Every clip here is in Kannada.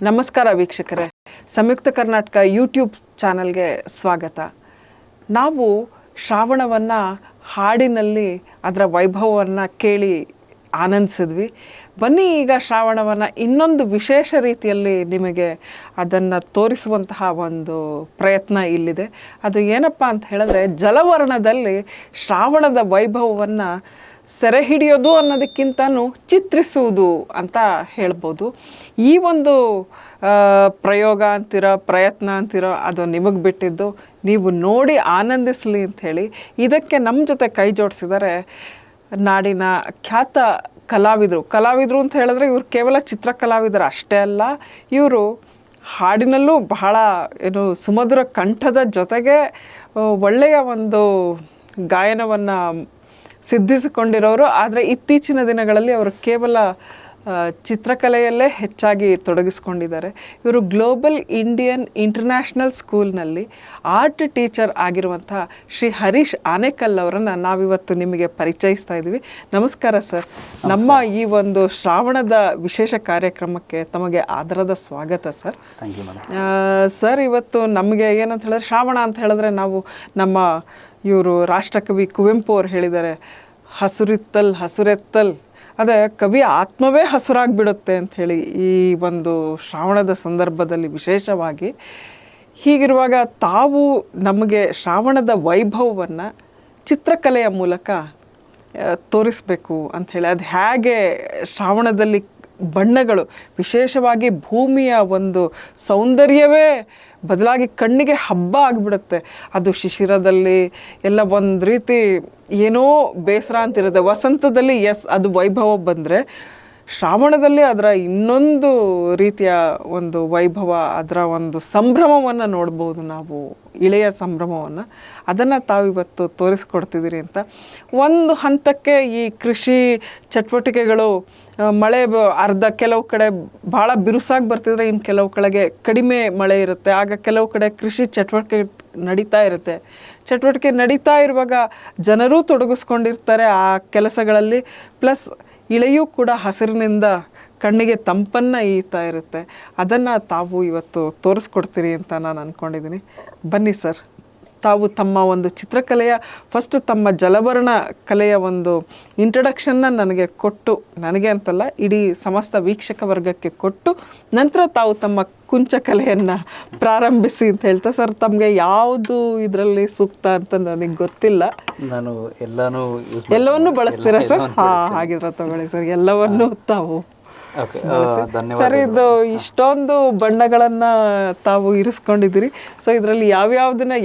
ನಮಸ್ಕಾರ ವೀಕ್ಷಕರೇ, ಸಂಯುಕ್ತ ಕರ್ನಾಟಕ ಯೂಟ್ಯೂಬ್ ಚಾನಲ್ಗೆ ಸ್ವಾಗತ. ನಾವು ಶ್ರಾವಣವನ್ನು ಹಾಡಿನಲ್ಲಿ ಅದರ ವೈಭವವನ್ನು ಕೇಳಿ ಆನಂದಿಸಿದ್ವಿ. ಬನ್ನಿ ಈಗ ಶ್ರಾವಣವನ್ನು ಇನ್ನೊಂದು ವಿಶೇಷ ರೀತಿಯಲ್ಲಿ ನಿಮಗೆ ಅದನ್ನು ತೋರಿಸುವಂತಹ ಒಂದು ಪ್ರಯತ್ನ ಇಲ್ಲಿದೆ. ಅದು ಏನಪ್ಪ ಅಂತ ಹೇಳಿದ್ರೆ, ಜಲವರ್ಣದಲ್ಲಿ ಶ್ರಾವಣದ ವೈಭವವನ್ನು ಸೆರೆ ಹಿಡಿಯೋದು ಅನ್ನೋದಕ್ಕಿಂತನೂ ಚಿತ್ರಿಸುವುದು ಅಂತ ಹೇಳ್ಬೋದು. ಈ ಒಂದು ಪ್ರಯೋಗ ಅಂತಿರೋ, ಪ್ರಯತ್ನ ಅಂತಿರೋ, ಅದು ನಿಮಗೆ ಬಿಟ್ಟಿದ್ದು. ನೀವು ನೋಡಿ ಆನಂದಿಸಲಿ ಅಂಥೇಳಿ ಇದಕ್ಕೆ ನಮ್ಮ ಜೊತೆ ಕೈ ಜೋಡಿಸಿದರೆ ನಾಡಿನ ಖ್ಯಾತ ಕಲಾವಿದರು ಅಂತ ಹೇಳಿದ್ರೆ ಇವರು ಕೇವಲ ಚಿತ್ರಕಲಾವಿದರು ಅಷ್ಟೇ ಅಲ್ಲ, ಇವರು ಹಾಡಿನಲ್ಲೂ ಬಹಳ ಸುಮಧುರ ಕಂಠದ ಜೊತೆಗೆ ಒಳ್ಳೆಯ ಒಂದು ಗಾಯನವನ್ನು ಸಿದ್ಧಿಸಿಕೊಂಡಿರೋರು. ಆದರೆ ಇತ್ತೀಚಿನ ದಿನಗಳಲ್ಲಿ ಅವರು ಕೇವಲ ಚಿತ್ರಕಲೆಯಲ್ಲೇ ಹೆಚ್ಚಾಗಿ ತೊಡಗಿಸ್ಕೊಂಡಿದ್ದಾರೆ. ಇವರು ಗ್ಲೋಬಲ್ ಇಂಡಿಯನ್ ಇಂಟರ್ನ್ಯಾಷನಲ್ ಸ್ಕೂಲ್ನಲ್ಲಿ ಆರ್ಟ್ ಟೀಚರ್ ಆಗಿರುವಂಥ ಶ್ರೀ ಹರೀಶ್ ಆನೇಕಲ್ ಅವರನ್ನು ನಾವಿವತ್ತು ನಿಮಗೆ ಪರಿಚಯಿಸ್ತಾ ಇದ್ದೀವಿ. ನಮಸ್ಕಾರ ಸರ್. ನಮ್ಮ ಈ ಒಂದು ಶ್ರಾವಣದ ವಿಶೇಷ ಕಾರ್ಯಕ್ರಮಕ್ಕೆ ತಮಗೆ ಆದರದ ಸ್ವಾಗತ ಸರ್. ಸರ್, ಇವತ್ತು ನಮಗೆ ಏನಂತ ಹೇಳಿದ್ರೆ, ಶ್ರಾವಣ ಅಂತ ಹೇಳಿದ್ರೆ ನಾವು ನಮ್ಮ ಇವರು ರಾಷ್ಟ್ರಕವಿ ಕುವೆಂಪು ಅವರು ಹೇಳಿದ್ದಾರೆ, ಹಸುರೆತ್ತಲ್ ಅದೇ ಕವಿ ಆತ್ಮವೇ ಹಸುರಾಗ್ಬಿಡುತ್ತೆ ಅಂಥೇಳಿ. ಈ ಒಂದು ಶ್ರಾವಣದ ಸಂದರ್ಭದಲ್ಲಿ ವಿಶೇಷವಾಗಿ ಹೀಗಿರುವಾಗ ತಾವು ನಮಗೆ ಶ್ರಾವಣದ ವೈಭವವನ್ನು ಚಿತ್ರಕಲೆಯ ಮೂಲಕ ತೋರಿಸಬೇಕು ಅಂಥೇಳಿ, ಅದು ಹೇಗೆ ಶ್ರಾವಣದಲ್ಲಿ ಬಣ್ಣಗಳು, ವಿಶೇಷವಾಗಿ ಭೂಮಿಯ ಒಂದು ಸೌಂದರ್ಯವೇ ಬದಲಾಗಿ ಕಣ್ಣಿಗೆ ಹಬ್ಬ ಆಗಿಬಿಡುತ್ತೆ. ಅದು ಶಿಶಿರದಲ್ಲಿ ಎಲ್ಲ ಒಂದು ರೀತಿ ಏನೋ ಬೇಸರ ಅಂತಿರುತ್ತೆ. ವಸಂತದಲ್ಲಿ ಅದು ವೈಭವ ಬಂದರೆ, ಶ್ರಾವಣದಲ್ಲಿ ಅದರ ಇನ್ನೊಂದು ರೀತಿಯ ಒಂದು ವೈಭವ, ಅದರ ಒಂದು ಸಂಭ್ರಮವನ್ನು ನೋಡ್ಬೋದು ನಾವು, ಇಳೆಯ ಸಂಭ್ರಮವನ್ನು. ಅದನ್ನು ತಾವಿವತ್ತು ತೋರಿಸ್ಕೊಡ್ತಿದ್ದೀರಿ ಅಂತ. ಒಂದು ಹಂತಕ್ಕೆ ಈ ಕೃಷಿ ಚಟುವಟಿಕೆಗಳು, ಮಳೆ ಕೆಲವು ಕಡೆ ಭಾಳ ಬಿರುಸಾಗಿ ಬರ್ತಿದ್ರೆ, ಇನ್ನು ಕೆಲವು ಕಡೆಗೆ ಕಡಿಮೆ ಮಳೆ ಇರುತ್ತೆ. ಆಗ ಕೆಲವು ಕಡೆ ಕೃಷಿ ಚಟುವಟಿಕೆ ನಡೀತಾ ಇರುವಾಗ ಜನರೂ ತೊಡಗಿಸ್ಕೊಂಡಿರ್ತಾರೆ ಆ ಕೆಲಸಗಳಲ್ಲಿ. ಪ್ಲಸ್ ಇಳೆಯೂ ಕೂಡ ಹಸಿರಿನಿಂದ ಕಣ್ಣಿಗೆ ತಂಪನ್ನು ಈತಾ ಇರುತ್ತೆ. ಅದನ್ನು ತಾವು ಇವತ್ತು ತೋರಿಸ್ಕೊಡ್ತೀರಿ ಅಂತ ನಾನು ಅಂದ್ಕೊಂಡಿದ್ದೀನಿ. ಬನ್ನಿ ಸರ್, ತಾವು ತಮ್ಮ ಒಂದು ಚಿತ್ರಕಲೆಯ ಫಸ್ಟ್ ತಮ್ಮ ಜಲವರ್ಣ ಕಲೆಯ ಒಂದು ಇಂಟ್ರಡಕ್ಷನ್ನ ನನಗೆ ಕೊಟ್ಟು, ನನಗೆ ಅಂತಲ್ಲ ಇಡೀ ಸಮಸ್ತ ವೀಕ್ಷಕ ವರ್ಗಕ್ಕೆ ಕೊಟ್ಟು, ನಂತರ ತಾವು ತಮ್ಮ ಕುಂಚ ಕಲೆಯನ್ನು ಪ್ರಾರಂಭಿಸಿ ಅಂತ ಹೇಳ್ತಾ. ಸರ್, ತಮಗೆ ಯಾವುದು ಇದರಲ್ಲಿ ಸೂಕ್ತ ಅಂತ ನನಗೆ ಗೊತ್ತಿಲ್ಲ. ನಾನು ಎಲ್ಲವನ್ನೂ ಬಳಸ್ತೀರಾ ಸರ್? ಹಾಗಿದ್ರೆ ತಗೊಳ್ಳಿ ಸರ್, ಎಲ್ಲವನ್ನೂ ತಾವು. ಸರ್, ಇದು ಇಷ್ಟೊಂದು ಬಣ್ಣಗಳನ್ನ ತಾವು ಇರಿಸ್ಕೊಂಡಿದ್ದೀರಿ. ಸೊ ಇದರಲ್ಲಿ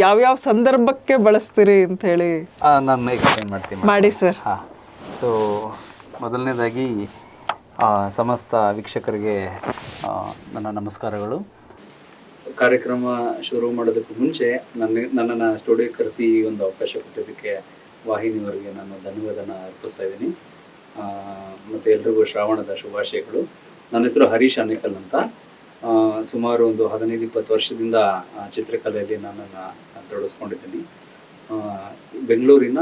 ಯಾವ್ಯಾವ ಸಂದರ್ಭಕ್ಕೆ ಬಳಸ್ತೀರಿ ಅಂತ ಹೇಳಿ ನಾನು ಎಕ್ಸ್ಪ್ಲೈನ್ ಮಾಡ್ತೀನಿ. ಮಾಡಿ ಸರ್. ಸೊ ಮೊದಲನೇದಾಗಿ ಸಮಸ್ತ ವೀಕ್ಷಕರಿಗೆ ನನ್ನ ನಮಸ್ಕಾರಗಳು. ಕಾರ್ಯಕ್ರಮ ಶುರು ಮಾಡೋದಕ್ಕೂ ಮುಂಚೆ ನನ್ನನ್ನು ಸ್ಟುಡಿಯೋಗೆ ಕರೆಸಿ ಒಂದು ಅವಕಾಶ ಕೊಟ್ಟಿದ್ದಕ್ಕೆ ವಾಹಿನಿಯವರಿಗೆ ನಾನು ಧನ್ಯವಾದನ ಅರ್ಪಿಸ್ತಾ ಇದ್ದೀನಿ. ಮತ್ತು ಎಲ್ರಿಗೂ ಶ್ರಾವಣದ ಶುಭಾಶಯಗಳು. ನನ್ನ ಹೆಸರು ಹರೀಶ್ ಆನೇಕಲ್ ಅಂತ. ಸುಮಾರು ಒಂದು 15-20 ವರ್ಷದಿಂದ ಚಿತ್ರಕಲೆಯಲ್ಲಿ ನನ್ನನ್ನು ತೊಡಗಿಸ್ಕೊಂಡಿದ್ದೀನಿ. ಬೆಂಗಳೂರಿನ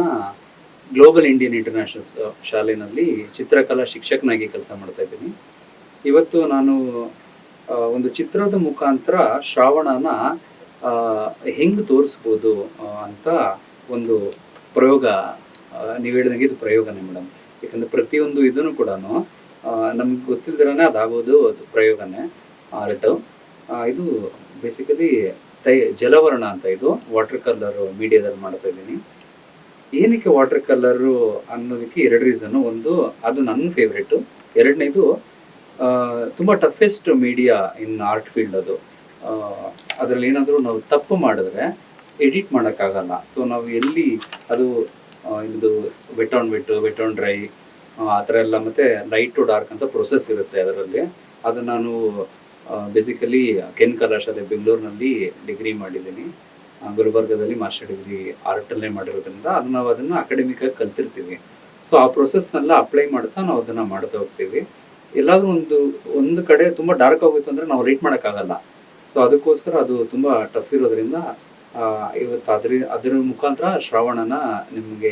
ಗ್ಲೋಬಲ್ ಇಂಡಿಯನ್ ಇಂಟರ್ನ್ಯಾಷನಲ್ ಶಾಲೆಯಲ್ಲಿ ಚಿತ್ರಕಲಾ ಶಿಕ್ಷಕನಾಗಿ ಕೆಲಸ ಮಾಡ್ತಾ ಇದ್ದೀನಿ. ಇವತ್ತು ನಾನು ಒಂದು ಚಿತ್ರದ ಮುಖಾಂತರ ಶ್ರಾವಣನ ಹೆಂಗೆ ತೋರಿಸ್ಬೋದು ಅಂತ ಒಂದು ಪ್ರಯೋಗ, ನೀವು ಹೇಳಿದಂಗೆ ಇದು ಪ್ರಯೋಗನೇ ಮೇಡಮ್. ಯಾಕಂದರೆ ಪ್ರತಿಯೊಂದು ಇದನ್ನು ಕೂಡ ನಮ್ಗೆ ಗೊತ್ತಿಲ್ದಿರೇ ಅದಾಗೋದು ಅದು ಪ್ರಯೋಗನೇ, ಆರ್ಟು. ಇದು ಬೇಸಿಕಲಿ ಜಲವರ್ಣ ಅಂತ, ಇದು ವಾಟರ್ ಕಲರ್ ಮೀಡಿಯಾದಲ್ಲಿ ಮಾಡ್ತಾ ಇದ್ದೀನಿ. ಏನಕ್ಕೆ ವಾಟರ್ ಕಲರು ಅನ್ನೋದಕ್ಕೆ 2 ರೀಸನ್ನು. ಒಂದು, ಅದು ನನ್ನ ಫೇವ್ರೇಟು. ಎರಡನೇದು, ತುಂಬ ಟಫೆಸ್ಟ್ ಮೀಡಿಯಾ ಇನ್ ಆರ್ಟ್ ಫೀಲ್ಡ್ ಅದು. ಅದರಲ್ಲಿ ಏನಾದರೂ ನಾವು ತಪ್ಪು ಮಾಡಿದ್ರೆ ಎಡಿಟ್ ಮಾಡೋಕ್ಕಾಗಲ್ಲ. ಸೊ ನಾವು ಎಲ್ಲಿ ಅದು ಇದು ವೆಟ್ ಆನ್ ಡ್ರೈ ಆ ಥರ ಎಲ್ಲ, ಮತ್ತು ಲೈಟ್ ಟು ಡಾರ್ಕ್ ಅಂತ ಪ್ರೊಸೆಸ್ ಇರುತ್ತೆ ಅದರಲ್ಲಿ. ಅದು ನಾನು ಬೇಸಿಕಲಿ ಕೆನ್ ಕಲಾಶಾಲೆ ಬೆಂಗಳೂರಿನಲ್ಲಿ ಡಿಗ್ರಿ ಮಾಡಿದ್ದೀನಿ. ಗುಲ್ಬರ್ಗದಲ್ಲಿ ಮಾಸ್ಟರ್ ಡಿಗ್ರಿ ಆರ್ಟಲ್ಲೇ ಮಾಡಿರೋದ್ರಿಂದ ನಾವು ಅದನ್ನು ಅಕಾಡೆಮಿಕಾಗಿ ಕಲ್ತಿರ್ತೀವಿ. ಸೊ ಆ ಪ್ರೊಸೆಸ್ನೆಲ್ಲ ಅಪ್ಲೈ ಮಾಡ್ತಾ ನಾವು ಅದನ್ನು ಮಾಡ್ತಾ ಹೋಗ್ತೀವಿ. ಎಲ್ಲಾದರೂ ಒಂದು ಕಡೆ ತುಂಬ ಡಾರ್ಕ್ ಆಗೋಯ್ತು ಅಂದರೆ ನಾವು ಲೈಟ್ ಮಾಡೋಕ್ಕಾಗಲ್ಲ. ಸೊ ಅದಕ್ಕೋಸ್ಕರ ಅದು ತುಂಬ ಟಫ್ ಇರೋದ್ರಿಂದ ಇವತ್ತು ಅದರ ಮುಖಾಂತರ ಶ್ರಾವಣನ ನಿಮಗೆ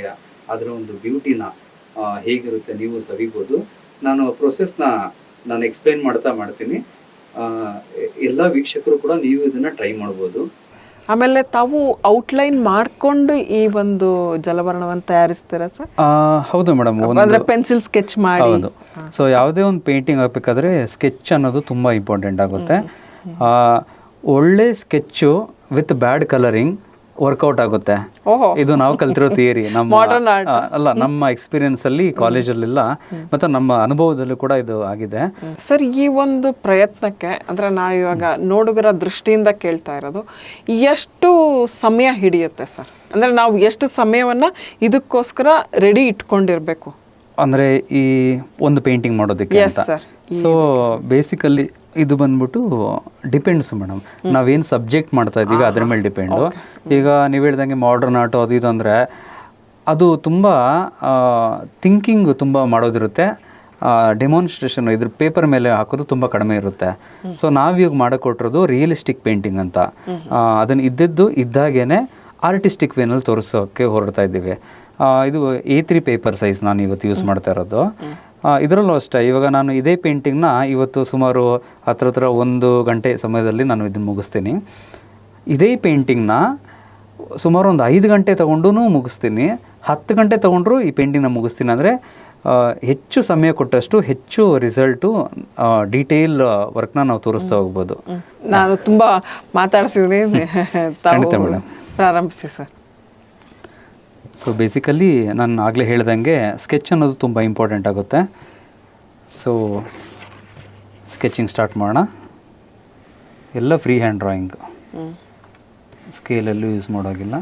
ಅದರ ಒಂದು ಬ್ಯೂಟಿನ ಹೇಗಿರುತ್ತೆ ನೀವು ಸವಿಬೋದು. ನಾನು ಪ್ರೊಸೆಸ್ನ ಎಕ್ಸ್ಪ್ಲೈನ್ ಮಾಡ್ತೀನಿ. ಎಲ್ಲ ವೀಕ್ಷಕರು ಕೂಡ ನೀವು ಇದನ್ನ ಟ್ರೈ ಮಾಡ್ಬೋದು. ಆಮೇಲೆ ತಾವು ಔಟ್ಲೈನ್ ಮಾಡ್ಕೊಂಡು ಈ ಒಂದು ಜಲವರ್ಣವನ್ನು ತಯಾರಿಸ್ತೀರಾ ಸರ್? ಹೌದು ಮೇಡಮ್, ಅಂದ್ರೆ ಪೆನ್ಸಿಲ್ ಸ್ಕೆಚ್ ಮಾಡಿ. ಹೌದು. ಸೊ ಯಾವುದೇ ಒಂದು ಪೇಂಟಿಂಗ್ ಹಾಕ್ಬೇಕಾದ್ರೆ ಸ್ಕೆಚ್ ಅನ್ನೋದು ತುಂಬಾ ಇಂಪಾರ್ಟೆಂಟ್ ಆಗುತ್ತೆ. ಒಳ್ಳೆ sketch with bad colouring work out ಆಗುತ್ತೆ. ಇದು ನಾವು ಕಲ್ತಿರೋ ಥಿಯರಿ, ನಮ್ಮ ಎಕ್ಸ್ಪೀರಿಯನ್ಸ್ ಅಲ್ಲಿ ಕಾಲೇಜಲ್ಲೆಲ್ಲ ಮತ್ತೆ ನಮ್ಮ ಅನುಭವದಲ್ಲೂ ಕೂಡ ಇದು ಆಗಿದೆ. ಸರ್, ಈ ಒಂದು ಪ್ರಯತ್ನಕ್ಕೆ ಅಂದ್ರೆ ನಾವು ಇವಾಗ ನೋಡುಗರ ದೃಷ್ಟಿಯಿಂದ ಕೇಳ್ತಾ ಇರೋದು, ಎಷ್ಟು ಸಮಯ ಹಿಡಿಯುತ್ತೆ ಸರ್? ಅಂದ್ರೆ ನಾವು ಎಷ್ಟು ಸಮಯವನ್ನ ಇದಕ್ಕೋಸ್ಕರ ರೆಡಿ ಇಟ್ಕೊಂಡಿರ್ಬೇಕು ಅಂದ್ರೆ ಈ ಒಂದು ಪೇಂಟಿಂಗ್ ಮಾಡೋದಕ್ಕೆ ಅಂತ? ಸೊ ಬೇಸಿಕಲಿ ಇದು ಬಂದ್ಬಿಟ್ಟು ಡಿಪೆಂಡ್ಸ್ ಮೇಡಮ್, ನಾವೇನು ಸಬ್ಜೆಕ್ಟ್ ಮಾಡ್ತಾ ಇದ್ದೀವಿ ಅದ್ರ ಮೇಲೆ ಡಿಪೆಂಡು. ಈಗ ನೀವು ಹೇಳ್ದಂಗೆ ಮಾಡರ್ನ್ ಆರ್ಟ್ ಅದು ಇದು ಅಂದರೆ ಅದು ತುಂಬ ಥಿಂಕಿಂಗ್ ತುಂಬ ಮಾಡೋದಿರುತ್ತೆ, ಡೆಮಾನ್ಸ್ಟ್ರೇಷನ್ ಇದ್ರ ಪೇಪರ್ ಮೇಲೆ ಹಾಕೋದು ತುಂಬ ಕಡಿಮೆ ಇರುತ್ತೆ. ಸೊ ನಾವೀಗ ಮಾಡಿಕೊಟ್ಟಿರೋದು ರಿಯಲಿಸ್ಟಿಕ್ ಪೇಂಟಿಂಗ್ ಅಂತ. ಅದನ್ನು ಇದ್ದದ್ದು ಇದ್ದಾಗೇನೆ ಆರ್ಟಿಸ್ಟಿಕ್ ವೇನಲ್ಲಿ ತೋರಿಸೋಕ್ಕೆ ಹೊರಡ್ತಾ ಇದ್ದೀವಿ. ಇದು A3 ಪೇಪರ್ ಸೈಜ್ ನಾನು ಇವತ್ತು ಯೂಸ್ ಮಾಡ್ತಾ ಇರೋದು. ಇದರಲ್ಲೂ ಅಷ್ಟೇ, ಇವಾಗ ನಾನು ಇದೇ ಪೇಂಟಿಂಗ್ನ ಇವತ್ತು ಸುಮಾರು ಹತ್ರ 1 ಗಂಟೆ ಸಮಯದಲ್ಲಿ ನಾನು ಇದನ್ನು ಮುಗಿಸ್ತೀನಿ. ಇದೇ ಪೇಂಟಿಂಗ್ನ ಸುಮಾರು ಒಂದು 5 ಗಂಟೆ ತೊಗೊಂಡು ಮುಗಿಸ್ತೀನಿ, 10 ಗಂಟೆ ತೊಗೊಂಡ್ರು ಈ ಪೇಂಟಿಂಗ್ನ ಮುಗಿಸ್ತೀನಿ. ಅಂದರೆ ಹೆಚ್ಚು ಸಮಯ ಕೊಟ್ಟಷ್ಟು ಹೆಚ್ಚು ರಿಸಲ್ಟು, ಡೀಟೇಲ್ ವರ್ಕ್ನ ನಾವು ತೋರಿಸ್ತಾ ಹೋಗ್ಬೋದು. ನಾನು ತುಂಬ ಮಾತಾಡ್ಸಿದ್ದೀನಿ, ಪ್ರಾರಂಭಿಸಿ ಸರ್. ಸೊ ಬೇಸಿಕಲಿ ನಾನು ಆಗಲೇ ಹೇಳ್ದಂಗೆ ಸ್ಕೆಚ್ ಅನ್ನೋದು ತುಂಬ ಇಂಪಾರ್ಟೆಂಟ್ ಆಗುತ್ತೆ. ಸೊ ಸ್ಕೆಚಿಂಗ್ ಸ್ಟಾರ್ಟ್ ಮಾಡೋಣ. ಎಲ್ಲ ಫ್ರೀ ಹ್ಯಾಂಡ್ ಡ್ರಾಯಿಂಗ್, ಸ್ಕೇಲಲ್ಲೂ ಯೂಸ್ ಮಾಡೋಗಿಲ್ಲ.